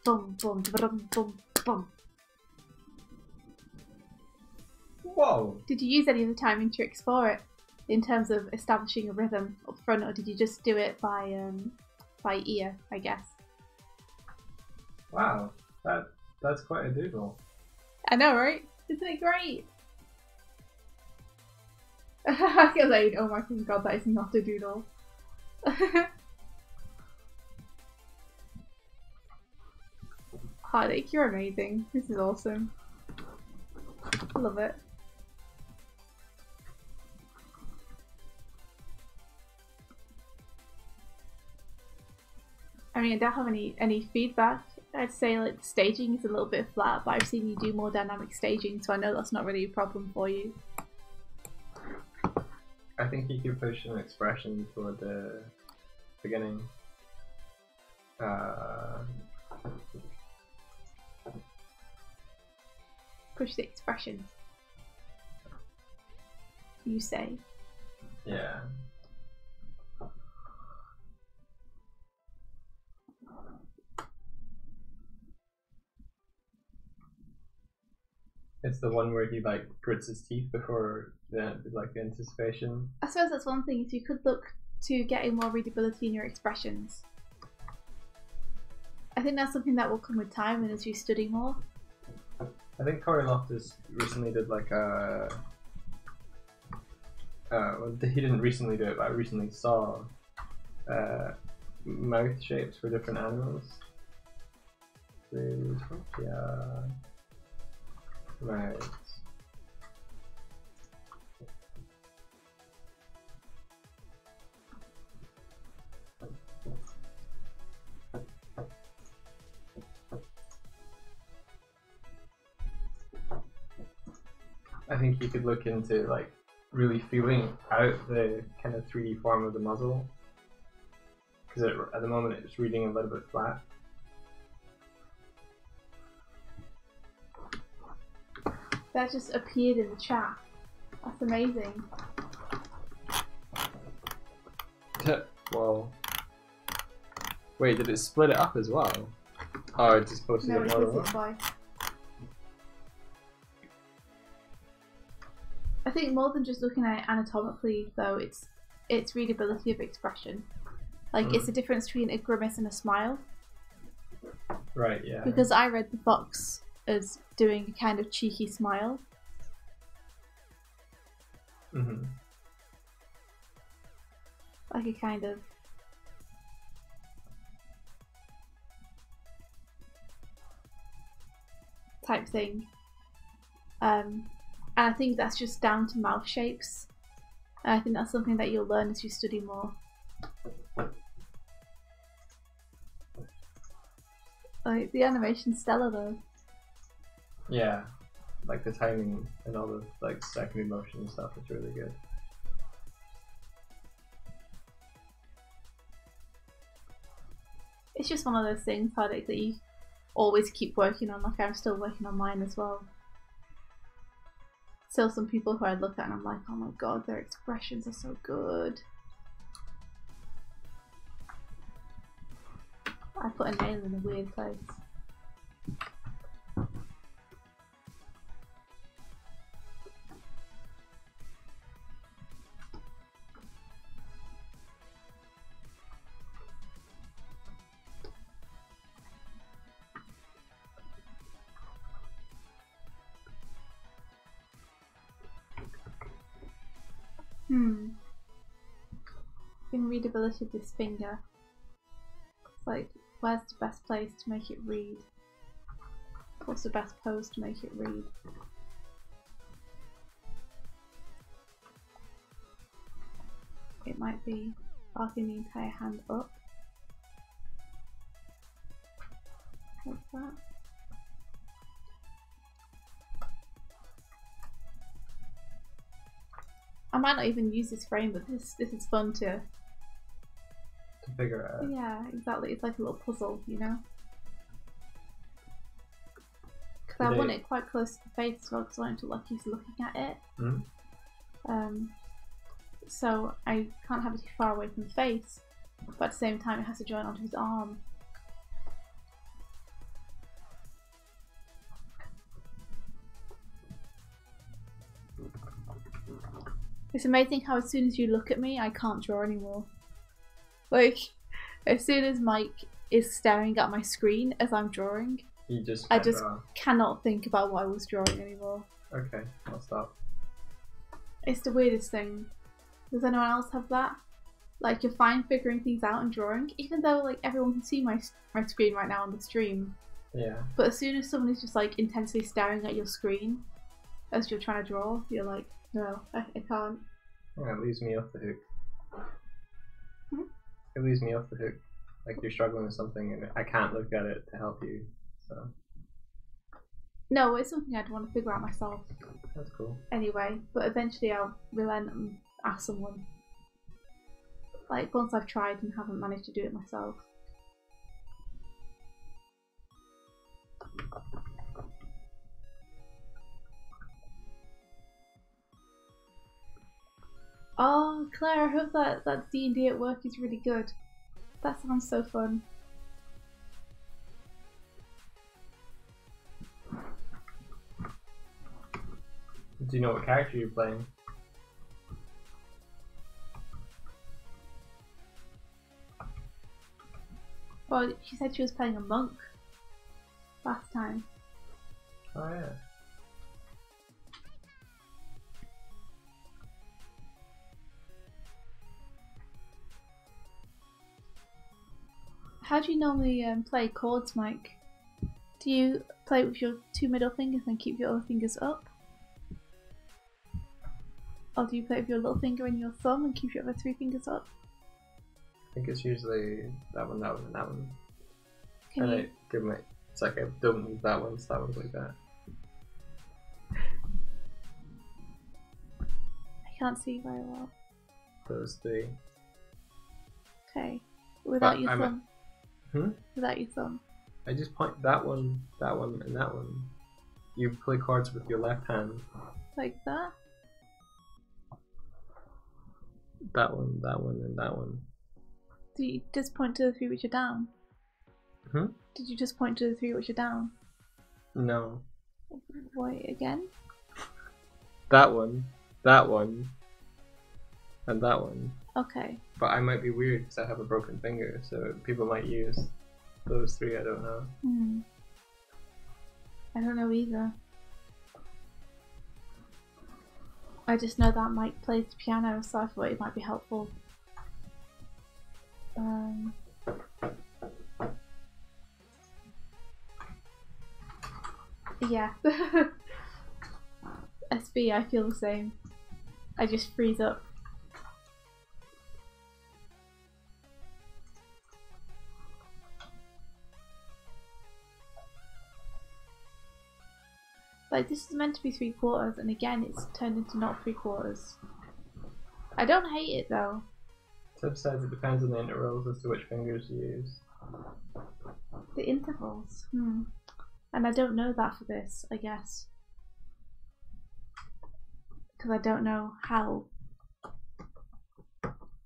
B: boom, boom, boom, boom, boom.
A: Whoa!
B: Did you use any of the timing tricks for it in terms of establishing a rhythm up front, or did you just do it by ear, I guess?
A: Wow, that's quite a doodle.
B: I know, right? Isn't it great? I feel like, oh my god, that is not a doodle. Heartache, you're amazing. This is awesome. I love it. I mean, I don't have any feedback. I'd say like the staging is a little bit flat, but I've seen you do more dynamic staging, so I know that's not really a problem for you.
A: I think you could push an expression toward the beginning.
B: Push the expression. You say.
A: Yeah. It's the one where he like grits his teeth before the anticipation.
B: I suppose that's one thing. If you could look to getting more readability in your expressions, I think that's something that will come with time and as you study more.
A: I think Corey Loftus recently did like a. Well, he didn't recently do it, but I recently saw mouth shapes for different animals. Yeah. Right. I think you could look into like really feeling out the kind of 3D form of the muzzle, because at the moment it's reading a little bit flat.
B: That just appeared in the chat. That's amazing.
A: Well, wait, did it split it up as well? Oh, it just posted
B: No,
A: it
B: it
A: more
B: does
A: than
B: it
A: once?
B: twice. I think more than just looking at it anatomically, though, it's readability of expression. Like, it's the difference between a grimace and a smile.
A: Right, yeah.
B: Because I read the fox as doing a kind of cheeky smile.
A: Mm-hmm.
B: Like a kind of... type thing. And I think that's just down to mouth shapes. And I think that's something that you'll learn as you study more. Like, the animation's stellar though.
A: Yeah, like the timing and all the like secondary motion and stuff is really good.
B: It's just one of those things, Hardik, that you always keep working on. Like, I'm still working on mine as well. Still some people who I look at and I'm like, oh my god, their expressions are so good. I put a nail in a weird place. In readability of this finger, it's like, where's the best place to make it read? What's the best pose to make it read? It might be arcing the entire hand up. Like that. I might not even use this frame, but this is fun to
A: figure out.
B: Yeah, exactly. It's like a little puzzle, you know? Because I want it quite close to the face as well, because I want it to look like he's looking at it.
A: Mm-hmm.
B: So I can't have it too far away from the face, but at the same time it has to join onto his arm. It's amazing how as soon as you look at me, I can't draw anymore. Like, as soon as Mike is staring at my screen as I'm drawing, I just cannot think about what I was drawing anymore.
A: Okay, I'll stop.
B: It's the weirdest thing. Does anyone else have that? Like, you're fine figuring things out and drawing, even though like everyone can see my screen right now on the stream.
A: Yeah.
B: But as soon as someone is just like intensely staring at your screen as you're trying to draw, you're like, no, I can't.
A: Yeah, it leaves me off the hook.
B: Hmm?
A: It leaves me off the hook. Like you're struggling with something and I can't look at it to help you. So.
B: No, it's something I'd want to figure out myself.
A: That's cool.
B: Anyway, but eventually I'll relent and ask someone. Like once I've tried and haven't managed to do it myself. Oh, Claire, I hope that D&D at work is really good. That sounds so fun.
A: Do you know what character you're playing?
B: Well, she said she was playing a monk last time.
A: Oh yeah.
B: How do you normally play chords, Mike? Do you play with your 2 middle fingers and keep your other fingers up? Or do you play with your little finger and your thumb and keep your other 3 fingers up?
A: I think it's usually that one, that one, and that one.
B: Can you...
A: It's like I don't move that one, so that one's like that.
B: I can't see very well.
A: Those 3.
B: Okay. Without your thumb.
A: Hmm?
B: Without your thumb.
A: I just point that one, and that one. You play chords with your left hand.
B: Like that?
A: That one, and that one.
B: Do you just point to the 3 which are down?
A: Hmm?
B: Did you just point to the 3 which are down?
A: No.
B: Wait, again?
A: That one, and that one.
B: Okay.
A: But I might be weird because I have a broken finger, so people might use those 3, I don't know.
B: I don't know either. I just know that Mike plays the piano, so I thought it might be helpful. Yeah. SB, I feel the same. I just freeze up. Like, this is meant to be 3/4, and again, it's turned into not 3/4. I don't hate it though.
A: Tip says it depends on the intervals as to which fingers you use.
B: The intervals? And I don't know that for this, I guess. Because I don't know how.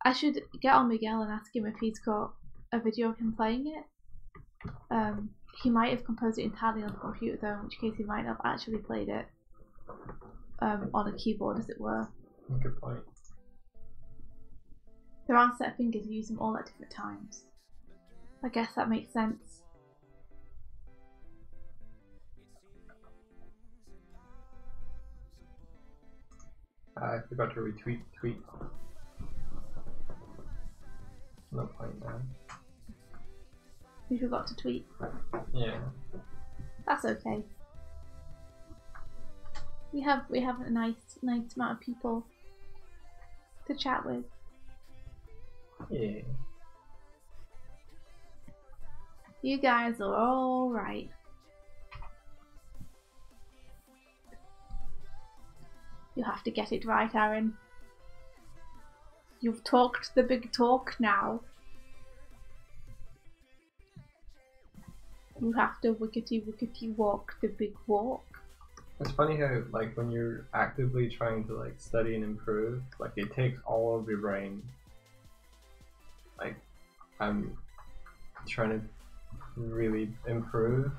B: I should get on Miguel and ask him if he's got a video of him playing it. He might have composed it entirely on the computer though, in which case he might have actually played it on a keyboard, as it were.
A: Good point.
B: There aren't set of fingers, you use them all at different times. I guess that makes sense.
A: I forgot to retweet tweet. No point now.
B: You forgot to tweet.
A: Yeah.
B: That's okay. We have a nice amount of people to chat with.
A: Yeah.
B: You guys are all right. You have to get it right, Aaron. You've talked the big talk now. You have to wickety walk the big walk.
A: It's funny how, like, when you're actively trying to, like, study and improve, like, it takes all of your brain. Like, I'm trying to really improve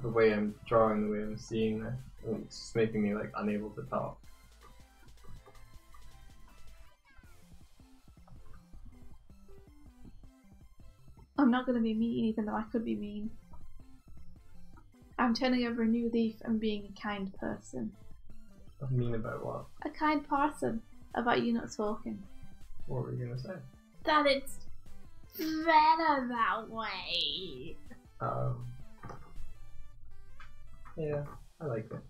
A: the way I'm drawing, the way I'm seeing this, and it's just making me, like, unable to talk.
B: I'm not going to be mean even though I could be mean. I'm turning over a new leaf and being a kind person.
A: Mean about what?
B: A kind person about you not talking.
A: What were you gonna say?
B: That it's better that way.
A: Yeah, I like it.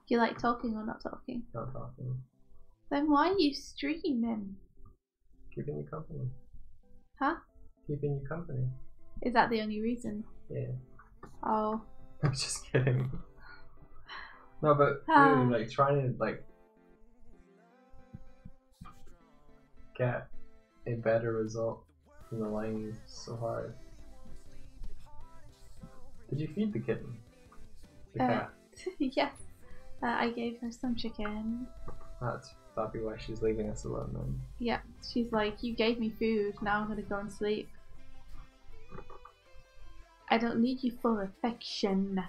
B: You like talking or not talking?
A: Not talking.
B: Then why are you streaming?
A: Keeping you company.
B: Huh?
A: Keeping you company.
B: Is that the only reason?
A: Yeah.
B: Oh.
A: I'm just kidding. No, but really, like, trying to, like, get a better result from the line is so hard. Did you feed the kitten? The cat?
B: Yes. I gave her some chicken.
A: That'd be why she's leaving us alone then.
B: Yeah, she's like, you gave me food, now I'm gonna go and sleep. I don't need you for affection.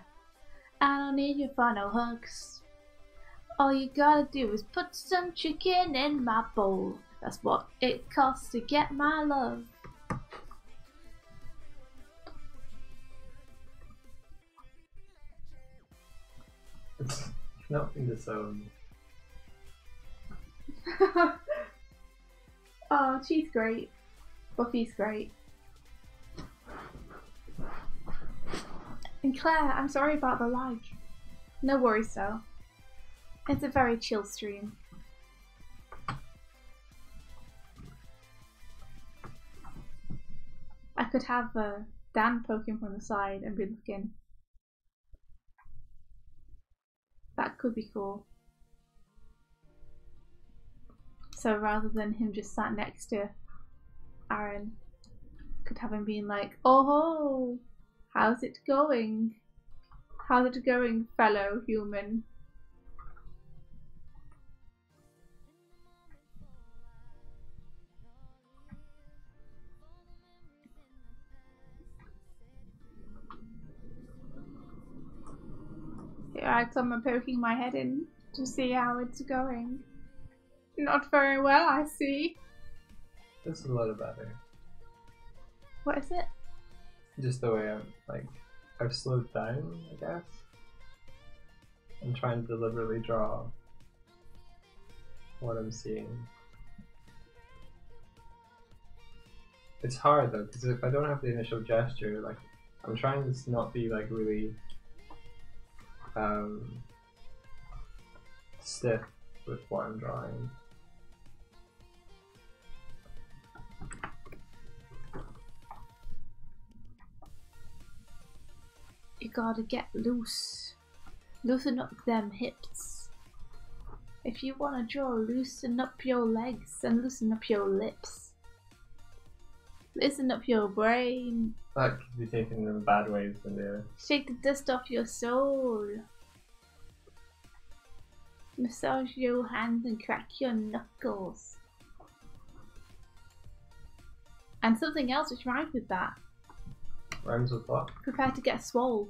B: I don't need you for no hugs. All you gotta do is put some chicken in my bowl. That's what it costs to get my love.
A: Not in the zone.
B: Oh, she's great. Buffy's great. And Claire, I'm sorry about the lag. No worries though. It's a very chill stream. I could have Dan poking from the side and be looking. That could be cool. So rather than him just sat next to Aaron, could have him being like, oh, how's it going? How's it going, fellow human? Here I come and poking my head in to see how it's going. Not very well, I see.
A: This is a lot better.
B: What is it?
A: Just the way I've slowed down, I guess. I'm trying to deliberately draw what I'm seeing. It's hard though, because if I don't have the initial gesture, like, I'm trying to not be like really stiff with what I'm drawing.
B: You gotta get loose. Loosen up them hips. If you wanna draw, loosen up your legs and loosen up your lips. Loosen up your brain.
A: That could be taken in bad ways when they're...
B: Shake the dust off your soul. Massage your hands and crack your knuckles. And something else which rhymes with that.
A: Rhymes with what?
B: Prepare to get swole.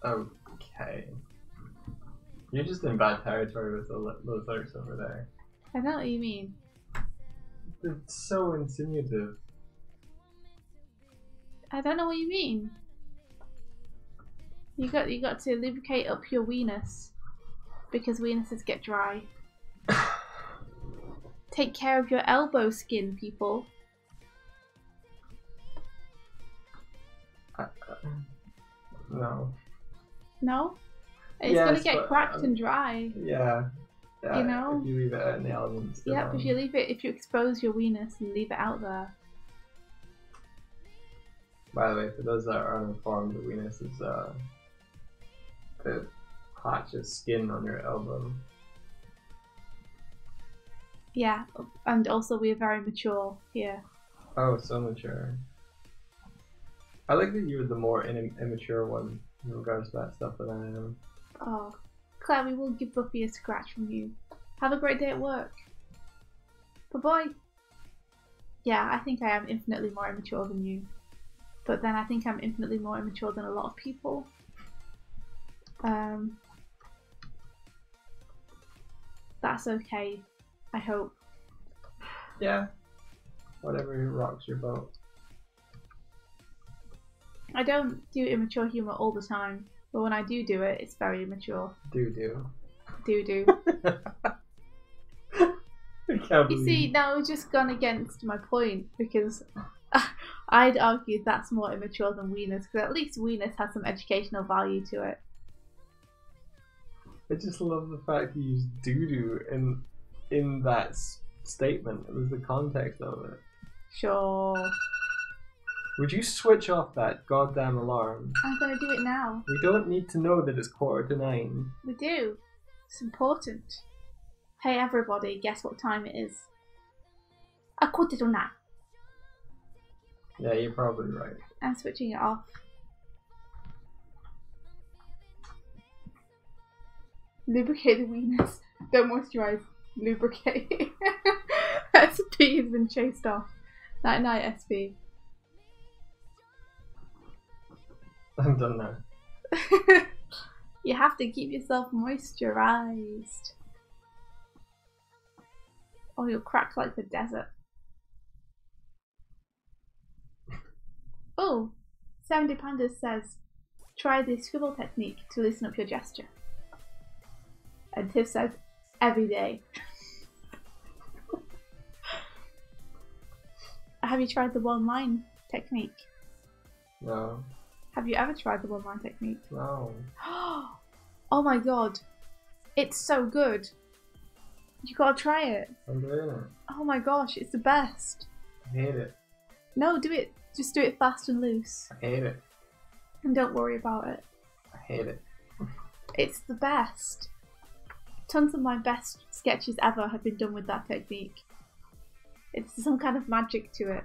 A: Okay. You're just in bad territory with those lyrics over there.
B: I know what you mean.
A: It's so insinuative.
B: I don't know what you mean. You got to lubricate up your weenus because weenuses get dry. Take care of your elbow skin, people.
A: No.
B: No? It's gonna get cracked and dry.
A: Yeah.
B: You know?
A: If you leave it out in the elements.
B: Yep, if you expose your weenus and leave it out there.
A: By the way, for those that are uninformed, the weenus is the patch of skin on your elbow.
B: Yeah, and also we're very mature here.
A: Oh, so mature. I like that you're the more immature one in regards to that stuff than I am.
B: Oh, Claire, we will give Buffy a scratch from you. Have a great day at work. Bye-bye. Yeah, I think I am infinitely more immature than you. But then I think I'm infinitely more immature than a lot of people. That's okay, I hope.
A: Yeah. Whatever rocks your boat.
B: I don't do immature humour all the time, but when I do it, it's very immature.
A: Do.
B: Do.
A: I can't
B: You see, now we've just gone against my point because I'd argue that's more immature than Weenus, because at least Weenus has some educational value to it.
A: I just love the fact you used doo-doo in that statement. It was the context of it.
B: Sure.
A: Would you switch off that goddamn alarm?
B: I'm gonna do it now.
A: We don't need to know that it's 9:15.
B: We do. It's important. Hey everybody, guess what time it is? 9:15.
A: Yeah, you're probably right.
B: I'm switching it off. Lubricate the weenus. Don't moisturise. Lubricate. SP has been chased off. Night night, SP.
A: I'm done now.
B: You have to keep yourself moisturised. Or you'll crack like the desert. Oh, 70 Pandas says, try the scribble technique to loosen up your gesture. And Tiff says, every day. Have you tried the one line technique?
A: No.
B: Have you ever tried the one line technique?
A: No.
B: Oh my god. It's so good. You gotta try it.
A: I'm doing it.
B: Oh my gosh, it's the best.
A: I hate it.
B: No, do it. Just do it fast and loose.
A: I hate it.
B: And don't worry about it.
A: I hate it.
B: It's the best. Tons of my best sketches ever have been done with that technique. It's some kind of magic to it.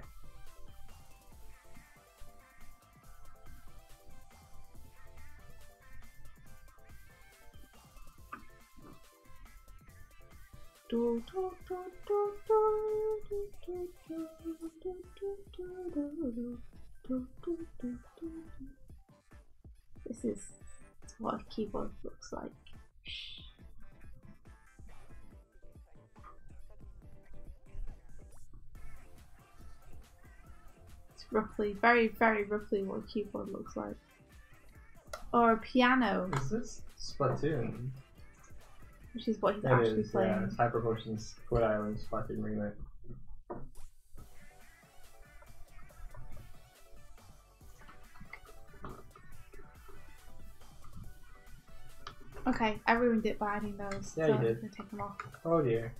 B: This is what a keyboard looks like. It's roughly, very, very roughly what a keyboard looks like. Or a piano.
A: Is this Splatoon?
B: Which is what he's
A: It
B: actually
A: is,
B: playing.
A: yeah. It's Hyper Potion's Squid Island Splatoon remake.
B: Okay, I ruined it by adding those.
A: Yeah,
B: so
A: you did.
B: I'm gonna take them off.
A: Oh dear.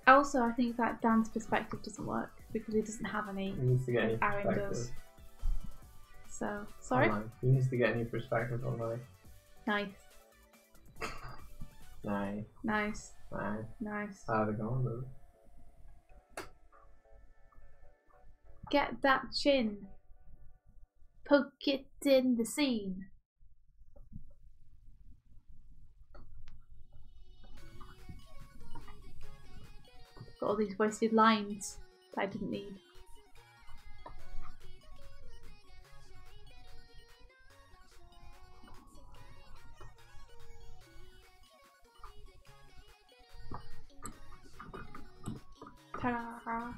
B: Also, I think that Dan's perspective doesn't work because he doesn't have any.
A: He needs to get any
B: Aaron
A: perspective.
B: does. So, sorry?
A: Online. He needs to get any perspective on life.
B: Nice.
A: Nice.
B: Nice.
A: Nice.
B: Nice.
A: How'd it go, though?
B: Get that chin. Poke it in the scene. Got all these wasted lines that I didn't need. Ta-da!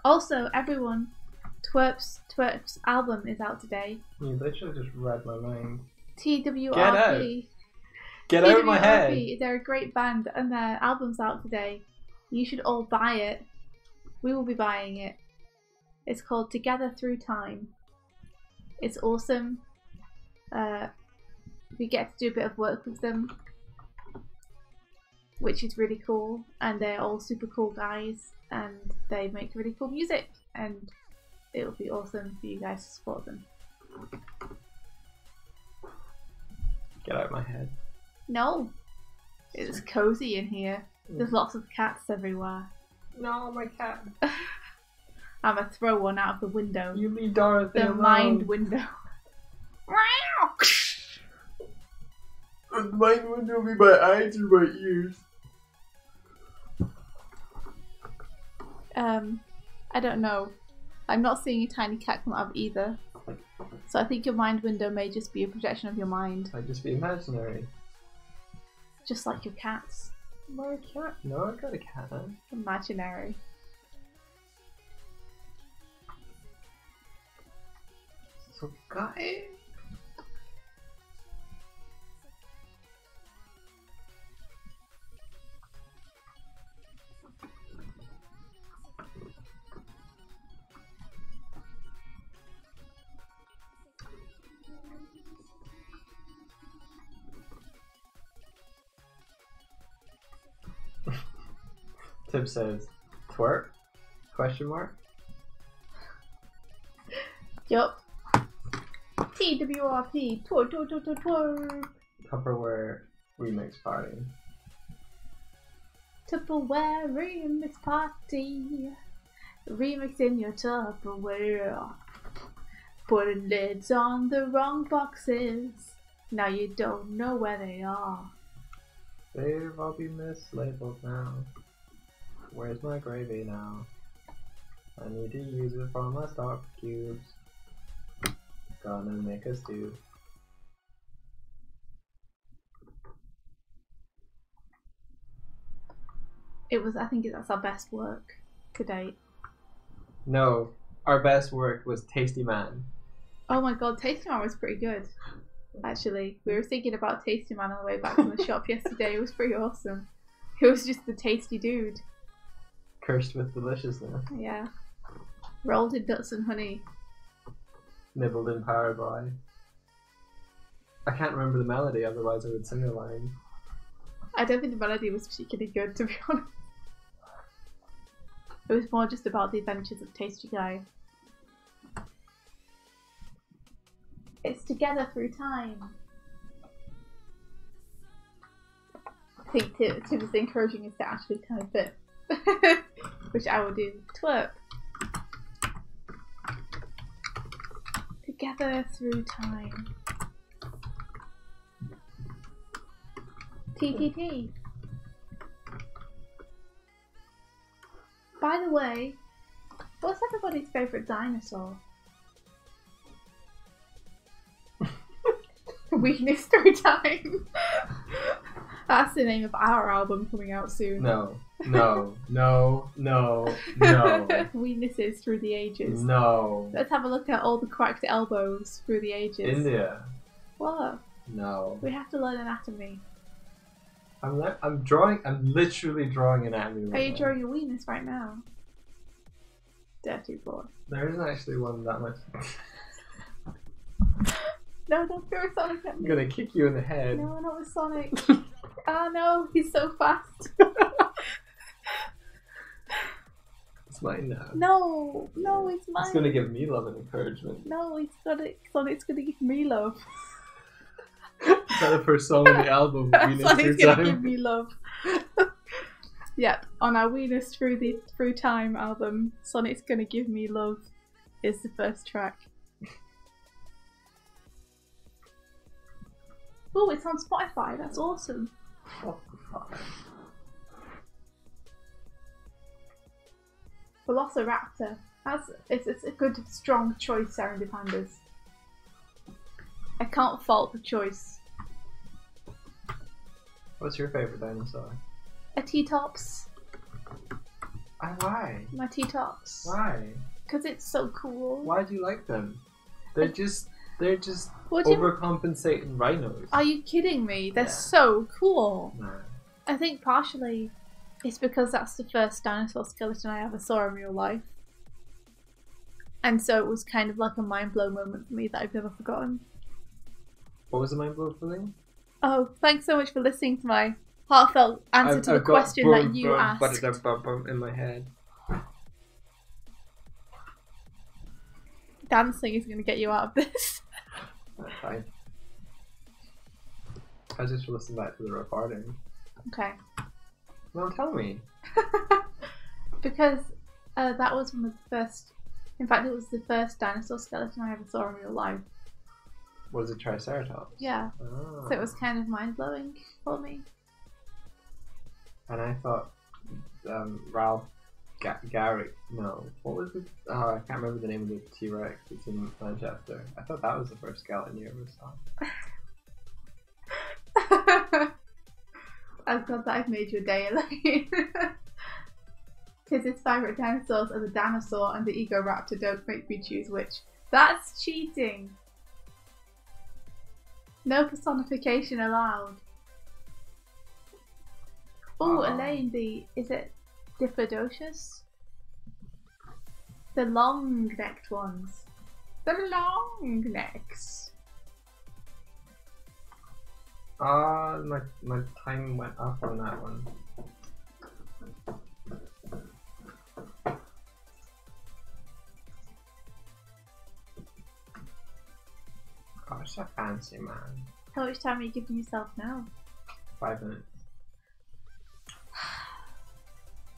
B: Also, everyone, Twerp's album is out today.
A: You literally just read my mind.
B: TWRP.
A: Get out of my head!
B: They're a great band and their album's out today. You should all buy it. We will be buying it. It's called Together Through Time. It's awesome. We get to do a bit of work with them, which is really cool, and they're all super cool guys and they make really cool music, and it will be awesome for you guys to support them.
A: Get out of my head.
B: No, it's cozy in here. There's lots of cats everywhere.
A: No, my cat.
B: I'm gonna throw one out of the window.
A: You leave Dorothy
B: the
A: alone.
B: mind window.
A: The mind window will be my eyes or my ears.
B: I don't know. I'm not seeing a tiny cat come out of either. So I think your mind window may just be a projection of your mind.
A: Might just be imaginary.
B: Just like your cats.
A: My cat? No, I got a cat.
B: Imaginary.
A: So guy. Tib says, twerk? Question mark?
B: Yup. TWRP. Twerk, twerk, twerk, twerk, twerk.
A: Tupperware remix party.
B: Tupperware remix party. Remixing your Tupperware. Putting lids on the wrong boxes. Now you don't know where they are.
A: They've all been mislabeled now. Where's my gravy now? I need to use it for my stock cubes. Gonna make a stew.
B: I think that's our best work to date.
A: No, our best work was Tasty Man.
B: Oh my god, Tasty Man was pretty good. Actually, we were thinking about Tasty Man on the way back from the shop yesterday. It was pretty awesome. It was just the tasty dude.
A: Cursed with deliciousness.
B: Yeah. Rolled in nuts and honey.
A: Nibbled in power by. I can't remember the melody, otherwise I would sing the line.
B: I don't think the melody was particularly good, to be honest. It was more just about the adventures of Tasty Guy. It's together through time. I think Tim is encouraging us to actually type it. Which I will do. Twerk. Together through time. TTT. By the way, what's everybody's favourite dinosaur? Weakness through time. That's the name of our album coming out soon.
A: No.
B: Weaknesses through the ages.
A: No.
B: Let's have a look at all the cracked elbows through the ages.
A: India.
B: What?
A: No.
B: We have to learn anatomy.
A: I'm literally drawing anatomy right
B: Are you
A: now.
B: drawing a weakness right now? Dirty boy.
A: There isn't actually one that much.
B: No, don't throw Sonic at
A: I'm
B: me.
A: gonna kick you in the head.
B: No, not with Sonic. Ah no, he's so fast.
A: It's mine now.
B: No, it's mine.
A: It's gonna give me love and encouragement.
B: No, Sonic's gonna give me love.
A: Is that the first song on the album?
B: Sonic's gonna give me love. Yep, on our Weenus Through Time album, Sonic's Gonna Give Me Love is the first track. Oh, it's on Spotify, that's awesome. Velociraptor. It's a good, strong choice, Serendip Pandas. I can't fault the choice.
A: What's your favourite dinosaur?
B: A T-Tops.
A: Why?
B: My T-Tops.
A: Why?
B: Because it's so cool.
A: Why do you like them? They're just
B: What do you-
A: overcompensating rhinos.
B: Are you kidding me? They're
A: Yeah.
B: so cool.
A: No.
B: I think partially it's because that's the first dinosaur skeleton I ever saw in real life. And so it was kind of like a mind-blow moment for me that I've never forgotten.
A: What was the mind-blow feeling?
B: Oh, thanks so much for listening to my heartfelt answer to the question that you asked.
A: In my head.
B: Dancing is going to get you out of this.
A: That's fine. I just listened back to the recording.
B: Okay.
A: No, tell me.
B: Because that was one of the first In fact, it was the first dinosaur skeleton I ever saw in real life.
A: Was it Triceratops?
B: Yeah.
A: Oh.
B: So it was kind of mind-blowing for me.
A: And I thought Ralph Gary. No, what was it? Oh, I can't remember the name of the T-Rex that's in Manchester. I thought that was the first skeleton you ever saw.
B: I'm glad that I've made your day, Elaine. Because his favourite dinosaurs are the dinosaur and the Egoraptor. Don't make me choose which. That's cheating. No personification allowed. Oh, Elaine, is it Diplodocus? The long-necked ones. The long necks.
A: My time went up on that one. Gosh, so fancy, man.
B: How much time are you giving yourself now?
A: 5 minutes.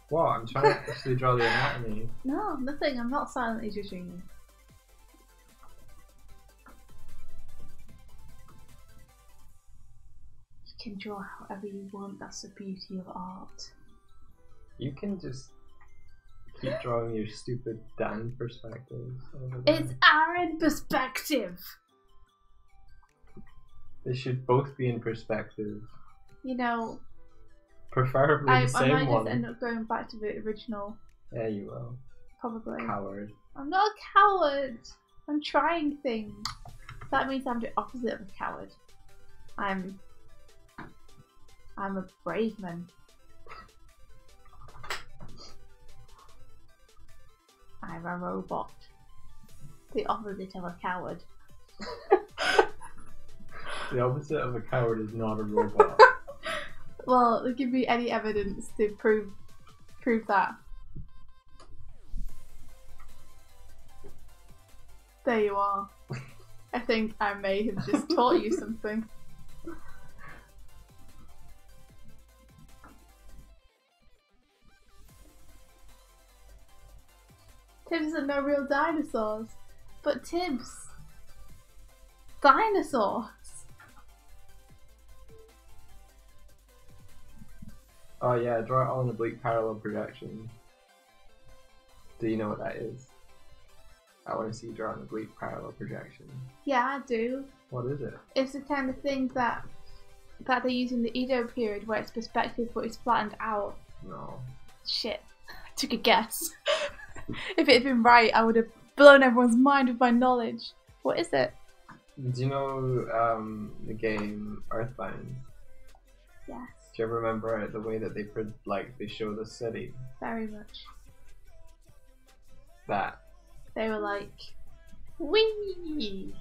A: What? I'm trying to actually draw the anatomy.
B: No, nothing. I'm not silently judging you. You can draw however you want. That's the beauty of art.
A: You can just keep drawing your stupid Dan perspectives over there.
B: It's Aaron perspective.
A: They should both be in perspective.
B: You know,
A: Preferably the
B: I
A: same
B: might
A: one.
B: just end up going back to the original.
A: Yeah, you will.
B: Probably.
A: Coward.
B: I'm not a coward. I'm trying things. That means I'm the opposite of a coward. I'm a brave man. I'm a robot. The opposite of a coward.
A: The opposite of a coward is not a robot.
B: Well, give me any evidence to prove that. There you are. I think I may have just taught you something. Tibbs are no real dinosaurs. But Tibbs! Dinosaurs!
A: Oh yeah, draw it all in oblique parallel projection. Do you know what that is? I want to see you draw an oblique parallel projection.
B: Yeah, I do.
A: What is it?
B: It's the kind of thing that they use in the Edo period where it's perspective but it's flattened out.
A: No.
B: Shit. I took a guess. If it had been right, I would have blown everyone's mind with my knowledge. What is it?
A: Do you know the game Earthbound?
B: Yes.
A: Do you ever remember the way that they show the city?
B: Very much.
A: That.
B: They were like, wee.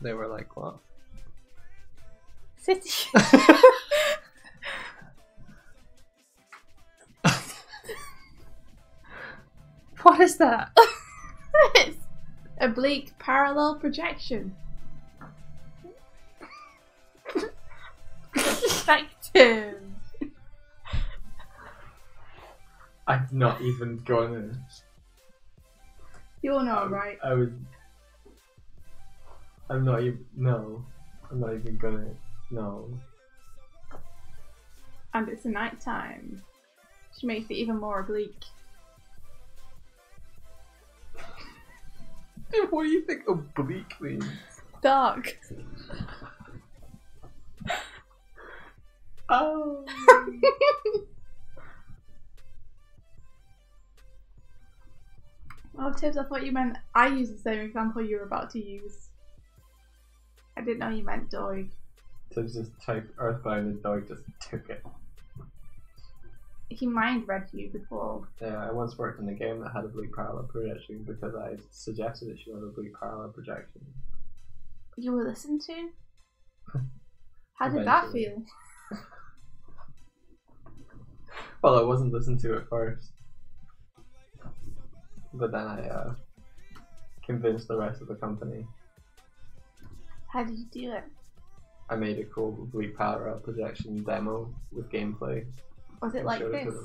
A: They were like what?
B: City. What is that? It's oblique parallel projection. Perspective.
A: I've not even gone.
B: You're not right.
A: I'm not even. No. I'm not even gonna. No.
B: And it's night time, which makes it even more oblique.
A: Dude, what do you think oblique means?
B: Dark.
A: Oh.
B: Oh, Tibbs, I thought you meant I used the same example you were about to use. I didn't know you meant Doig.
A: Tibbs just typed Earthbound and Doig just took it.
B: He mind read you before.
A: Yeah, I once worked in a game that had oblique parallel projection because I suggested it should have oblique parallel projection.
B: You were listened to? How did that feel?
A: Well, I wasn't listened to at first. But then I convinced the rest of the company.
B: How did you do it?
A: I made a cool oblique parallel projection demo with gameplay.
B: Was it like this?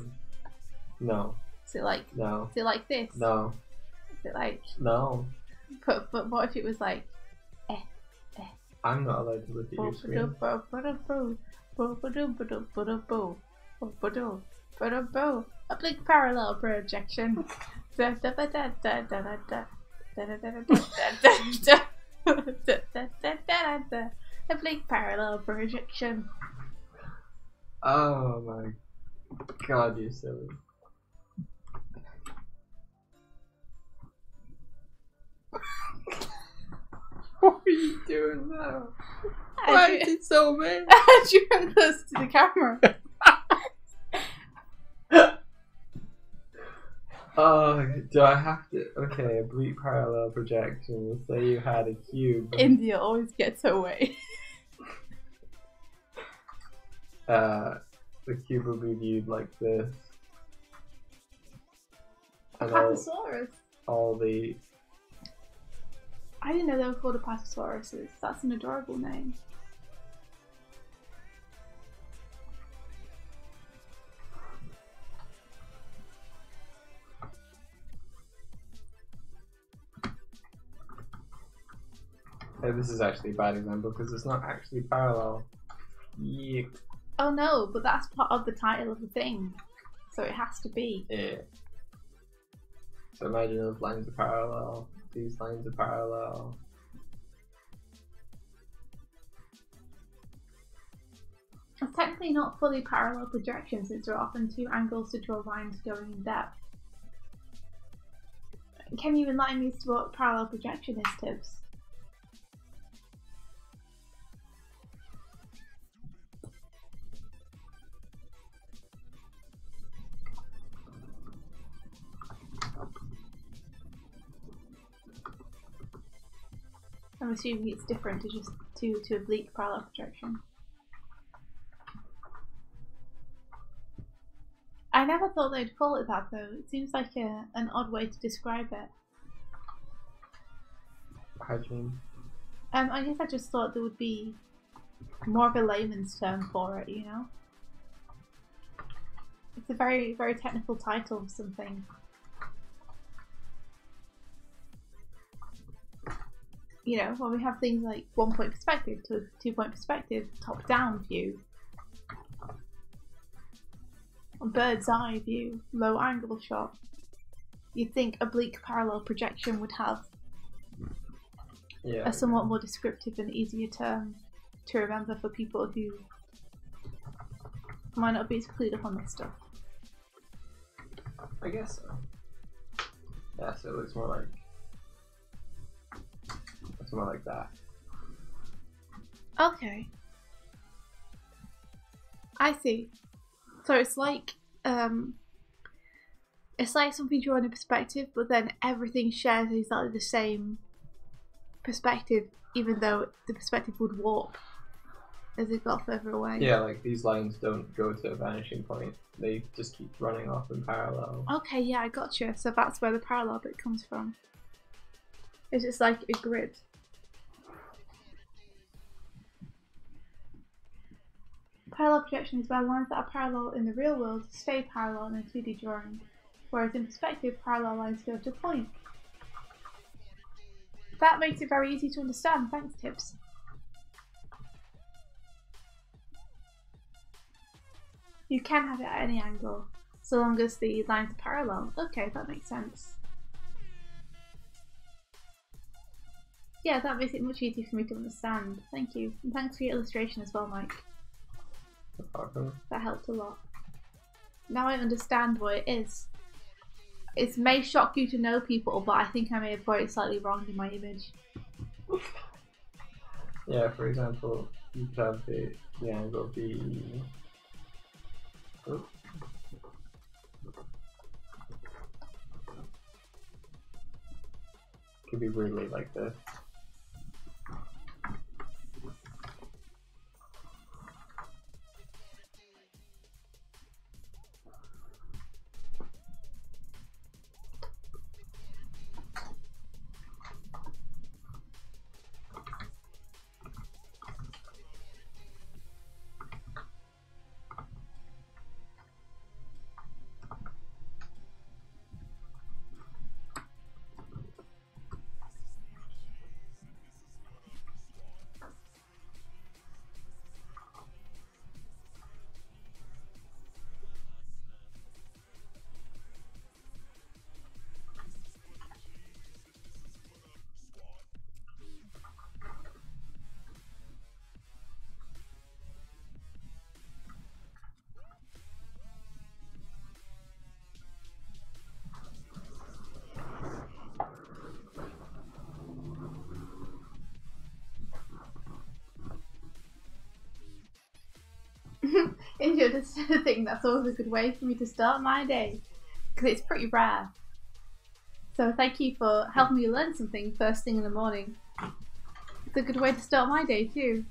A: No.
B: Is it like?
A: No.
B: Is it like this?
A: No.
B: Is it like?
A: No.
B: But what if it was like?
A: I'm not allowed to look at your screen.
B: Oblique parallel projection. Oblique parallel projection.
A: Oh my god, you're silly. What are you doing now? Why is it so big?
B: You went close to the camera.
A: Oh, do I have to? Okay, oblique parallel projection. Say you had a cube.
B: India always gets away.
A: The cube will be viewed like this. And
B: Apatosaurus.
A: all the.
B: I didn't know they were called apatosauruses. That's an adorable name.
A: This is actually a bad example because it's not actually parallel. Yeah.
B: Oh no, but that's part of the title of the thing. So it has to be.
A: Yeah. So imagine those lines are parallel. These lines are parallel.
B: It's technically not fully parallel projection since there are often two angles to draw lines going in depth. Can you enlighten me as to what parallel projection is, Tibbs? I'm assuming it's different to just to oblique parallel projection. I never thought they'd call it that though. It seems like an odd way to describe it.
A: How do you mean?
B: I guess I just thought there would be more of a layman's term for it, you know? It's a very, very technical title of something. You know, when we have things like 1-point perspective to 2-point perspective, top-down view, bird's eye view, low angle shot, you'd think oblique parallel projection would have a somewhat more descriptive and easier term to remember for people who might not be as clued up on this stuff.
A: I guess so. Yeah, so it looks more like. It's more like that.
B: Okay. I see. So it's like something drawn in perspective, but then everything shares exactly the same perspective, even though the perspective would warp as it got further away.
A: Yeah, like these lines don't go to a vanishing point. They just keep running off in parallel.
B: Okay, yeah, I gotcha. So that's where the parallel bit comes from. It's just like a grid. Parallel projection is where lines that are parallel in the real world stay parallel in a 2D drawing, whereas in perspective, parallel lines go to a point. That makes it very easy to understand. Thanks, Tibbs. You can have it at any angle, so long as the lines are parallel. Okay, that makes sense. Yeah, that makes it much easier for me to understand. Thank you. And thanks for your illustration as well, Mike.
A: No problem.
B: That helped a lot. Now I understand what it is. It may shock you to know, people, but I think I may have got it slightly wrong in my image.
A: Yeah, for example, you could have the angle be. Oh. Could be weirdly like this.
B: It's just a thing that's always a good way for me to start my day, because it's pretty rare. So thank you for helping me learn something first thing in the morning. It's a good way to start my day too,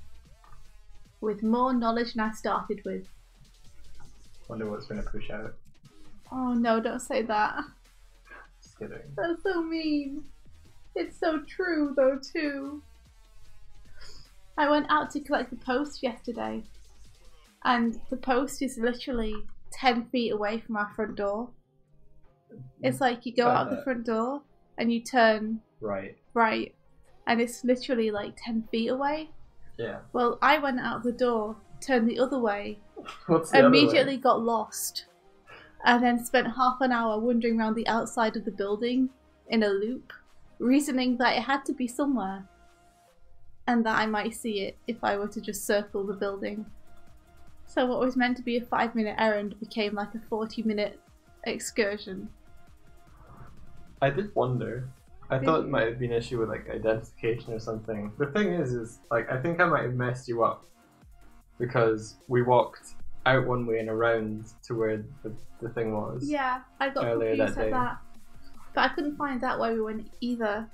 B: with more knowledge than I started with.
A: Wonder what's going to push out.
B: Oh no, don't say that.
A: Just kidding.
B: That's so mean. It's so true though too. I went out to collect the post yesterday, and the post is literally 10 feet away from our front door. It's like you go out the front door and you turn right, and it's literally like 10 feet away.
A: Yeah.
B: Well, I went out the door, turned the other way,
A: What's the
B: immediately
A: other way?
B: got lost, and then spent half an hour wandering around the outside of the building in a loop, reasoning that it had to be somewhere, and that I might see it if I were to just circle the building. So what was meant to be a 5-minute errand became like a 40-minute excursion.
A: I did wonder. I thought it might have been an issue with like identification or something. The thing is like I think I might have messed you up because we walked out one way and around to where the thing was.
B: Yeah, I got
A: earlier
B: confused
A: that
B: at
A: day.
B: that. But I couldn't find that way we went either.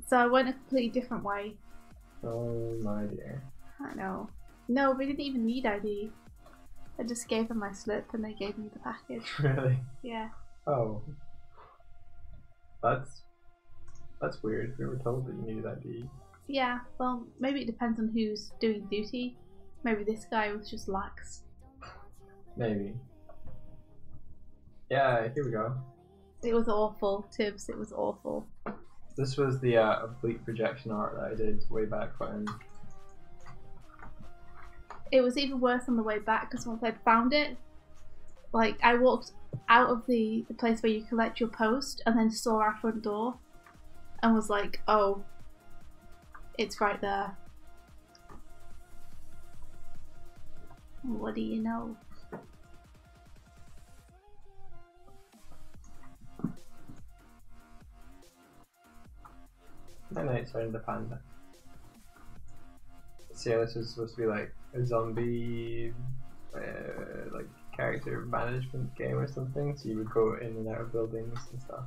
B: So I went a completely different way.
A: Oh my dear.
B: I know. No, we didn't even need ID. I just gave them my slip and they gave me the package.
A: Really?
B: Yeah.
A: Oh. That's weird. We were told that you needed ID.
B: Yeah, well, maybe it depends on who's doing duty. Maybe this guy was just lax.
A: Maybe. Yeah, here we go.
B: It was awful, Tibbs, it was awful.
A: This was the oblique projection art that I did way back when.
B: It was even worse on the way back because once I'd found it, like I walked out of the place where you collect your post and then saw our front door and was like, oh, it's right there. What do you know?
A: My nights are in the panda. So yeah, this was supposed to be like a zombie like character management game or something. So you would go in and out of buildings and stuff,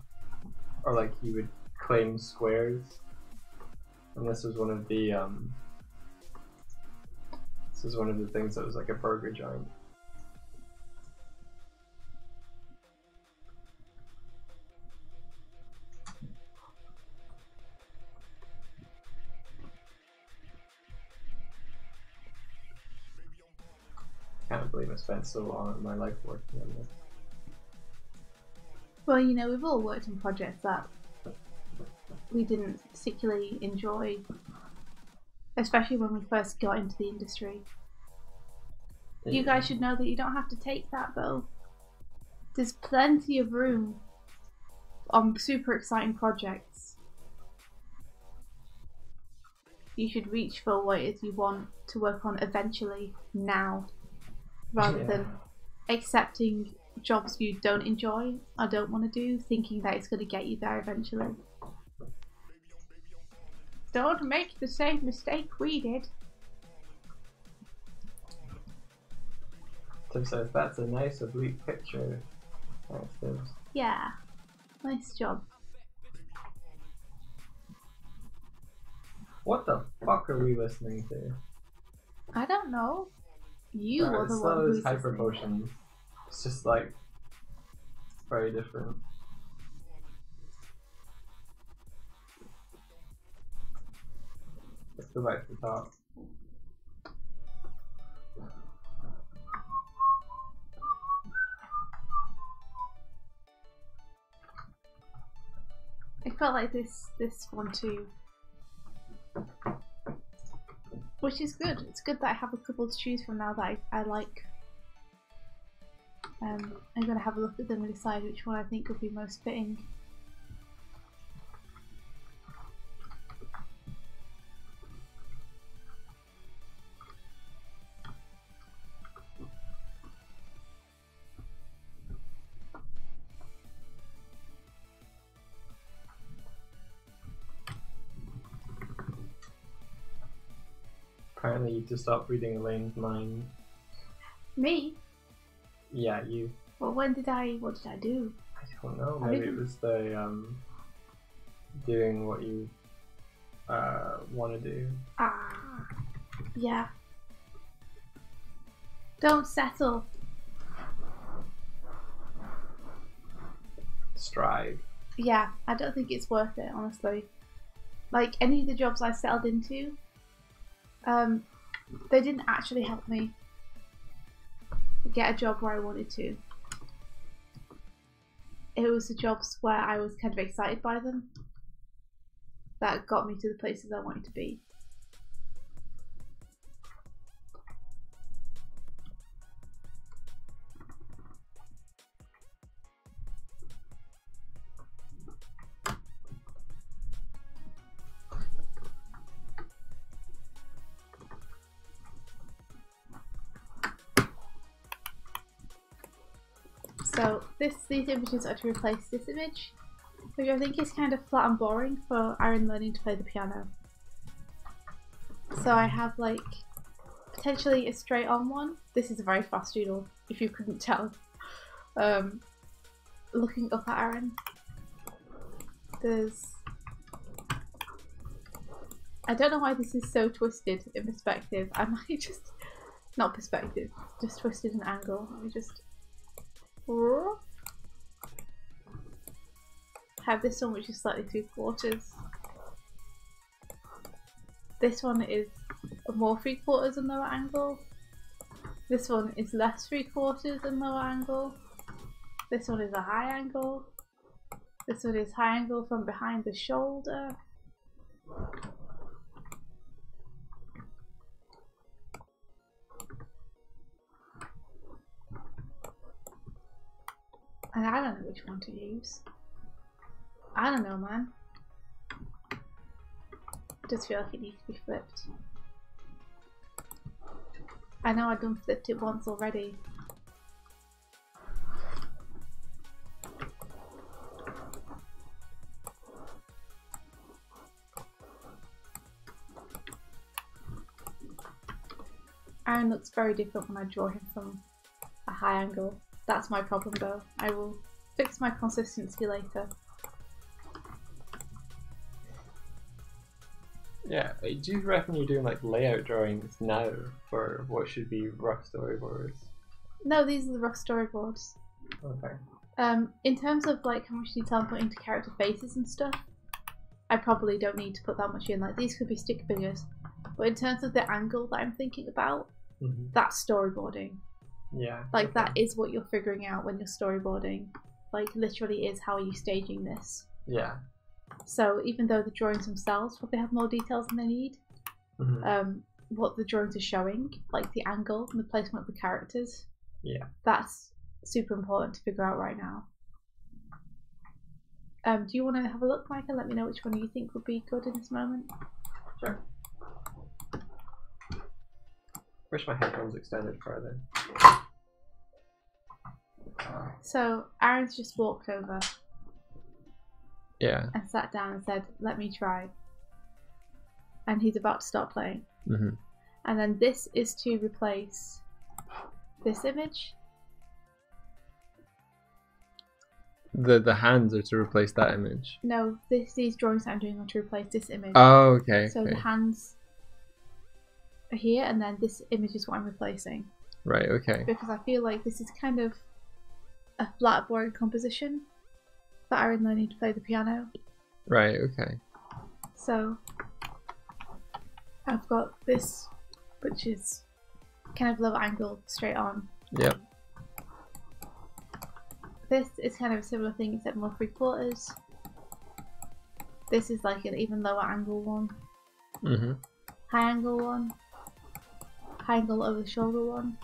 A: or like you would claim squares. And this was one of the things that was like a burger joint. Can't believe I spent so long of my life working on this.
B: Well, you know, we've all worked on projects that we didn't particularly enjoy, especially when we first got into the industry. You guys should know that you don't have to take that though. There's plenty of room on super exciting projects. You should reach for what it is you want to work on eventually now, rather than accepting jobs you don't enjoy or don't want to do, thinking that it's going to get you there eventually. Don't make the same mistake we did.
A: Tim says that's a nice oblique picture. Thanks, Tibbs.
B: Yeah, nice job.
A: What the fuck are we listening to?
B: I don't know. You
A: Right,
B: are the
A: it's
B: one
A: not
B: who's
A: as hyper
B: listening.
A: potion. It's just like very different. Let's go back to the top.
B: I felt like this one too. Which is good. It's good that I have a couple to choose from now that I like. I'm going to have a look at them and decide which one I think would be most fitting.
A: Apparently you have to stop reading Elaine's mind
B: Me?
A: Yeah, you.
B: Well, what did I do?
A: I don't know. Maybe it was the doing what you want to do.
B: Ah, yeah. Don't settle.
A: Strive.
B: Yeah, I don't think it's worth it, honestly. Like, any of the jobs I settled into, they didn't actually help me get a job where I wanted to. It was the jobs where I was kind of excited by them that got me to the places I wanted to be. So these images are to replace this image, which I think is kind of flat and boring for Aaron learning to play the piano. So I have like potentially a straight on one. This is a very fast doodle, if you couldn't tell. Looking up at Aaron, there's... I don't know why this is so twisted in perspective. I might just... not perspective, just twisted in angle. Let me just... have this one which is slightly 3/4. This one is more 3/4 and lower angle. This one is less 3/4 and lower angle. This one is a high angle. This one is high angle from behind the shoulder. And I don't know which one to use. I don't know, man. I just feel like it needs to be flipped. I know I've done flipped it once already. Aaron looks very different when I draw him from a high angle. That's my problem though. I will fix my consistency later.
A: Yeah, do you reckon you're doing like layout drawings now for what should be rough storyboards?
B: No, these are the rough storyboards.
A: Okay.
B: In terms of like how much detail I'm putting into character faces and stuff, I probably don't need to put that much in. Like these could be stick figures, but in terms of the angle that I'm thinking about, that's storyboarding.
A: Yeah.
B: Like that is what you're figuring out when you're storyboarding. Like literally is how are you staging this.
A: Yeah.
B: So even though the drawings themselves probably have more details than they need, what the drawings are showing, like the angle and the placement of the characters, that's super important to figure out right now. Do you want to have a look, Mike, and let me know which one you think would be good in this moment?
A: Sure. Wish my headphones extended further.
B: So Aaron's just walked over.
A: Yeah.
B: And sat down and said, "Let me try." And he's about to start playing. And then this is to replace this image.
A: The hands are to replace that image.
B: No, these drawings that I'm doing are to replace this image.
A: Oh, okay.
B: So the hands are here, and then this image is what I'm replacing.
A: Right. Okay.
B: Because I feel like this is kind of a flat, boring composition that Aaron learning to play the piano.
A: Right. Okay.
B: So I've got this, which is kind of lower angle, straight on.
A: Yep.
B: This is kind of a similar thing except more 3/4. This is like an even lower angle one. High angle one. High angle over the shoulder one.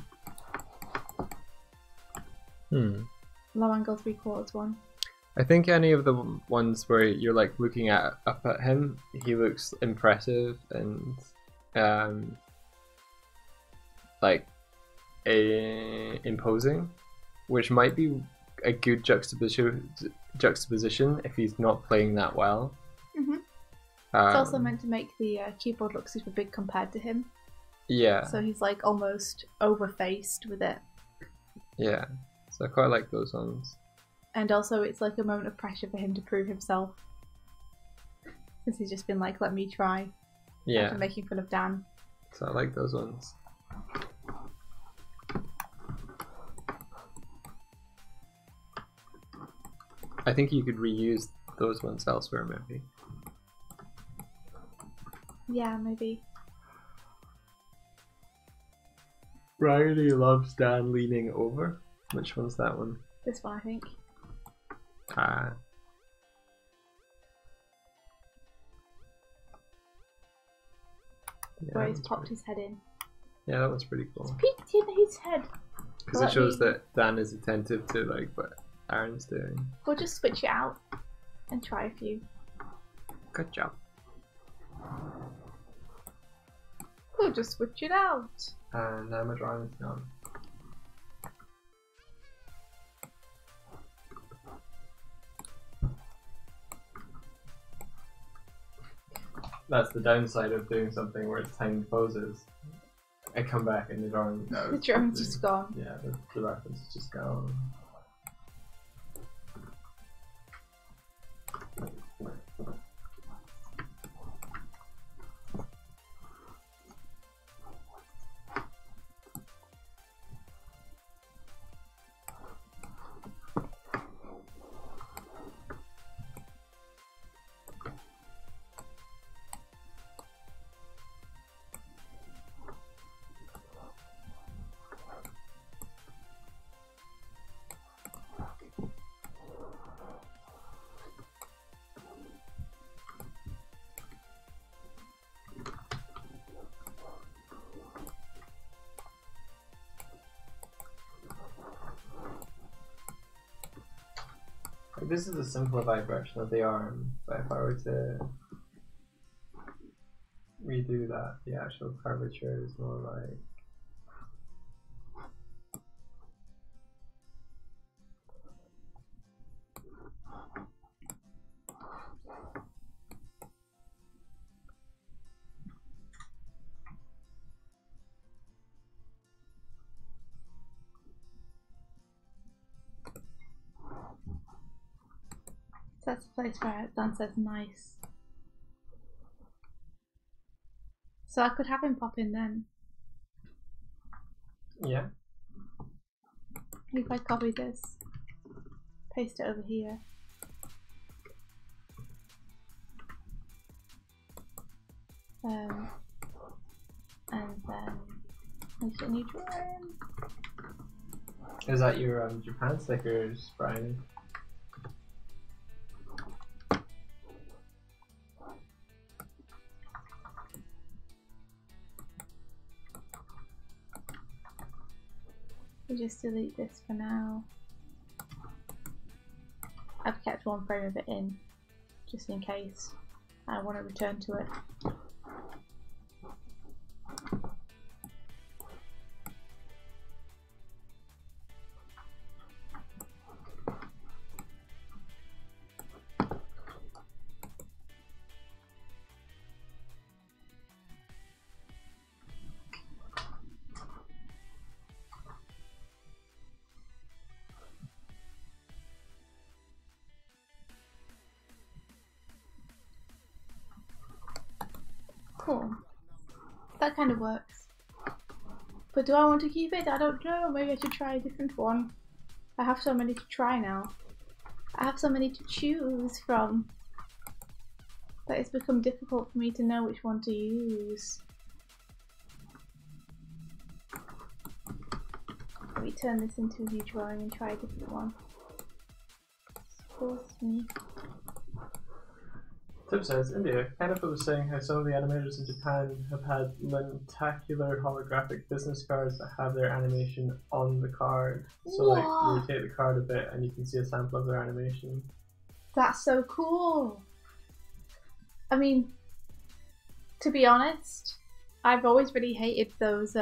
B: Low angle 3/4 one.
A: I think any of the ones where you're like looking up at him, he looks impressive and like imposing, which might be a good juxtaposition if he's not playing that well.
B: It's also meant to make the keyboard look super big compared to him.
A: Yeah.
B: So he's like almost over-faced with it.
A: Yeah. So I quite like those ones.
B: And also it's like a moment of pressure for him to prove himself. Because he's just been like, let me try.
A: Yeah.
B: After making fun of Dan.
A: So I like those ones. I think you could reuse those ones elsewhere, maybe.
B: Yeah, maybe.
A: Riley loves Dan leaning over. Which one's that one?
B: This one, I think.
A: Ah. Yeah,
B: Where he's popped his head in.
A: Yeah, that one's pretty cool.
B: He's peeked in his head.
A: Because it shows that Dan is attentive to like what Aaron's doing.
B: We'll just switch it out and try a few.
A: Good job.
B: We'll just switch it out.
A: And now my drawing is gone. That's the downside of doing something where it's timed poses. I come back and the drawing goes.
B: The drawing's just gone.
A: Yeah, the reference is just gone. This is a simplified version of the arm, but if I were to redo that, the actual curvature is more like
B: So that's the place where Dan says nice. So I could have him pop in then.
A: yeah.
B: If I copy this, paste it over here. And then make a new drawing.
A: Is that your Japan stickers, Brian?
B: We just delete this for now. I've kept one frame of it in, just in case I want to return to it. Cool. That kind of works. But do I want to keep it? I don't know. Maybe I should try a different one. I have so many to try now. I have so many to choose from that it's become difficult for me to know which one to use. Let me turn this into a new drawing and try a different one. Force me.
A: Tip says, India, Kenneth was saying how some of the animators in Japan have had lentacular holographic business cards that have their animation on the card. So like, you rotate the card a bit and you can see a sample of their animation.
B: That's so cool! I mean, to be honest, I've always really hated those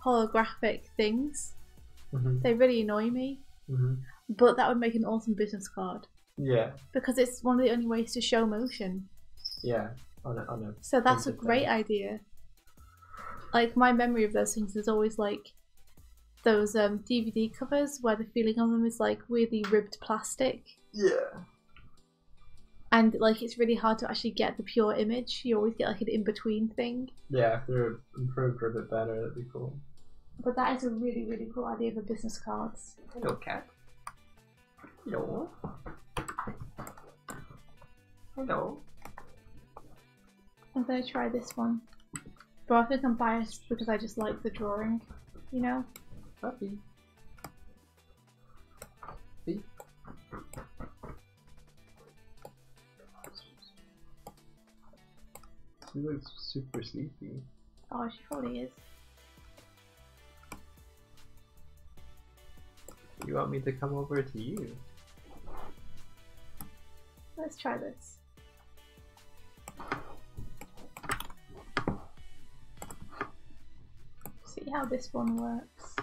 B: holographic things. They really annoy me. But that would make an awesome business card.
A: Yeah.
B: Because it's one of the only ways to show motion.
A: Yeah. On a
B: so that's a great idea. like my memory of those things is always like those DVD covers where the feeling on them is like weirdly ribbed plastic.
A: Yeah.
B: And like it's really hard to actually get the pure image. You always get like an in-between thing.
A: Yeah, if they're improved or a bit better, that'd be cool.
B: But that is a really, really cool idea for business cards.
A: Hello, cat. Hello. Hello.
B: I'm gonna try this one. But I think I'm biased because I just like the drawing, you know?
A: Puppy. See? She looks super sleepy.
B: Oh, she probably is.
A: You want me to come over to you?
B: Let's try this. See how this one works.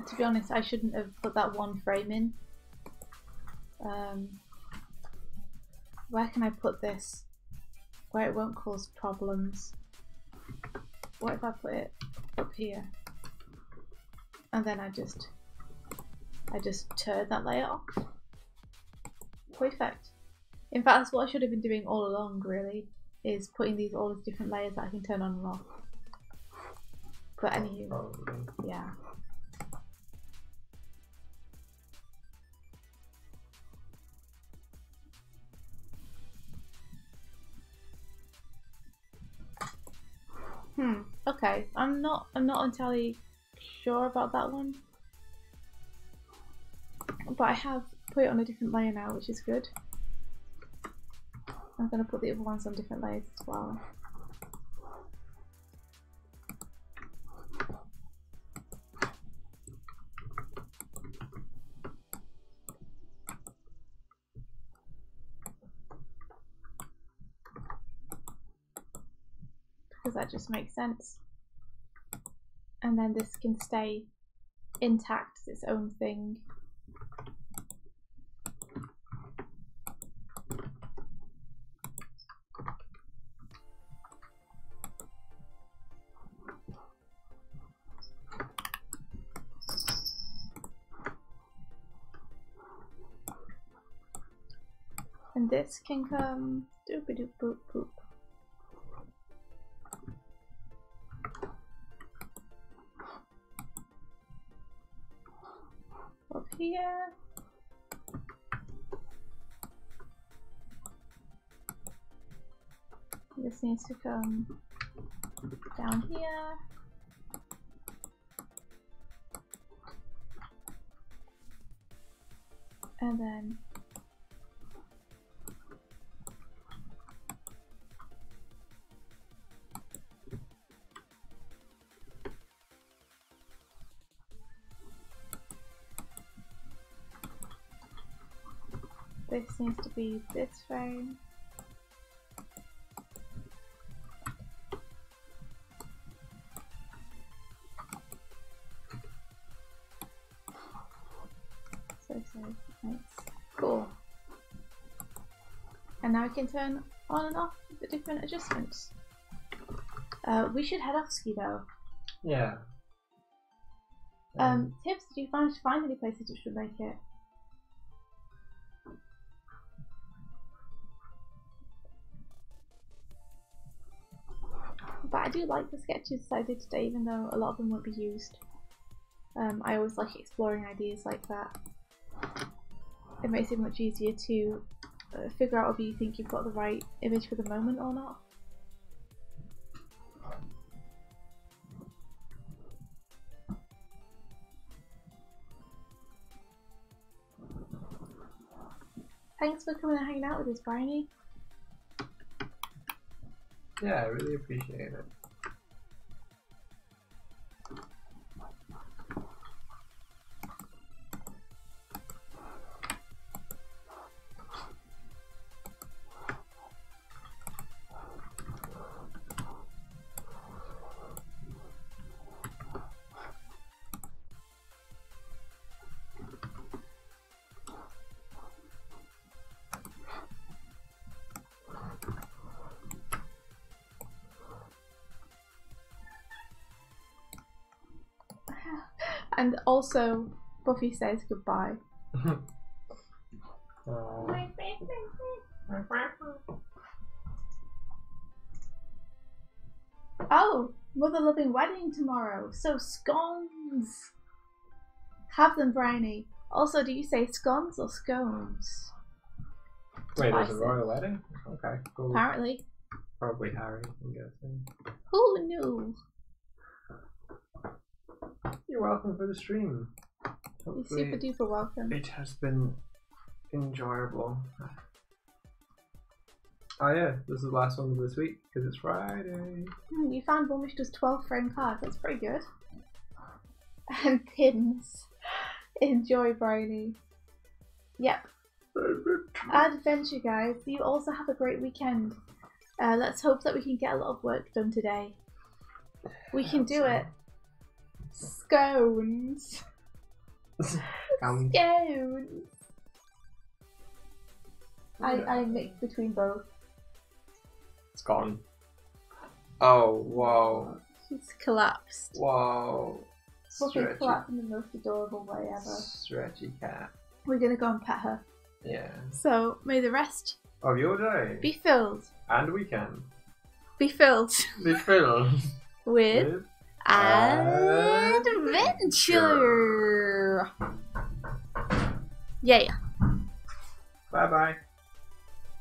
B: To be honest, I shouldn't have put that one frame in. Where can I put this where it won't cause problems? What if I put it up here and then I just turn that layer off? Perfect. In fact, that's what I should have been doing all along, really, is putting these all as different layers that I can turn on and off. But anyway, yeah. Okay. I'm not entirely sure about that one. But I have put it on a different layer now, which is good. I'm gonna put the other ones on different layers as well. Because that just makes sense. And then this can stay intact as its own thing. And this can come doop-a-doop boop boop. Up here. This needs to come down here. And then this needs to be this frame. So nice. Cool. And now I can turn on and off the different adjustments. We should head off ski though.
A: Yeah.
B: Tips, did you find any places which would make it? But I do like the sketches I did today, even though a lot of them won't be used. I always like exploring ideas like that. It makes it much easier to figure out whether you think you've got the right image for the moment or not. Thanks for coming and hanging out with us, Bryony.
A: Yeah, I really appreciate it.
B: And also, Buffy says goodbye. Oh, mother loving wedding tomorrow. So scones. Have them, Bryony. Also, do you say scones or scones?
A: Wait, there's a royal wedding? Okay, cool.
B: Apparently.
A: Probably Harry, I'm guessing.
B: Who knew?
A: You're welcome for the stream.
B: You're super duper welcome.
A: It has been enjoyable. Oh yeah, this is the last one of this week because it's Friday.
B: You found one which does 12 frame cards. That's pretty good. And pins. Enjoy, Bryony. Yep. Adventure, guys. You also have a great weekend. Let's hope that we can get a lot of work done today. We can do it. Scones. Scones. I mixed between both.
A: It's gone. Oh, whoa.
B: She's collapsed.
A: Whoa.
B: Buffy collapsed in the most adorable way ever.
A: Stretchy cat.
B: We're gonna go and pet her.
A: Yeah.
B: So, may the rest
A: of your day
B: be filled.
A: And weekend.
B: Be filled.
A: Be filled.
B: With adventure. Yeah.
A: Bye bye.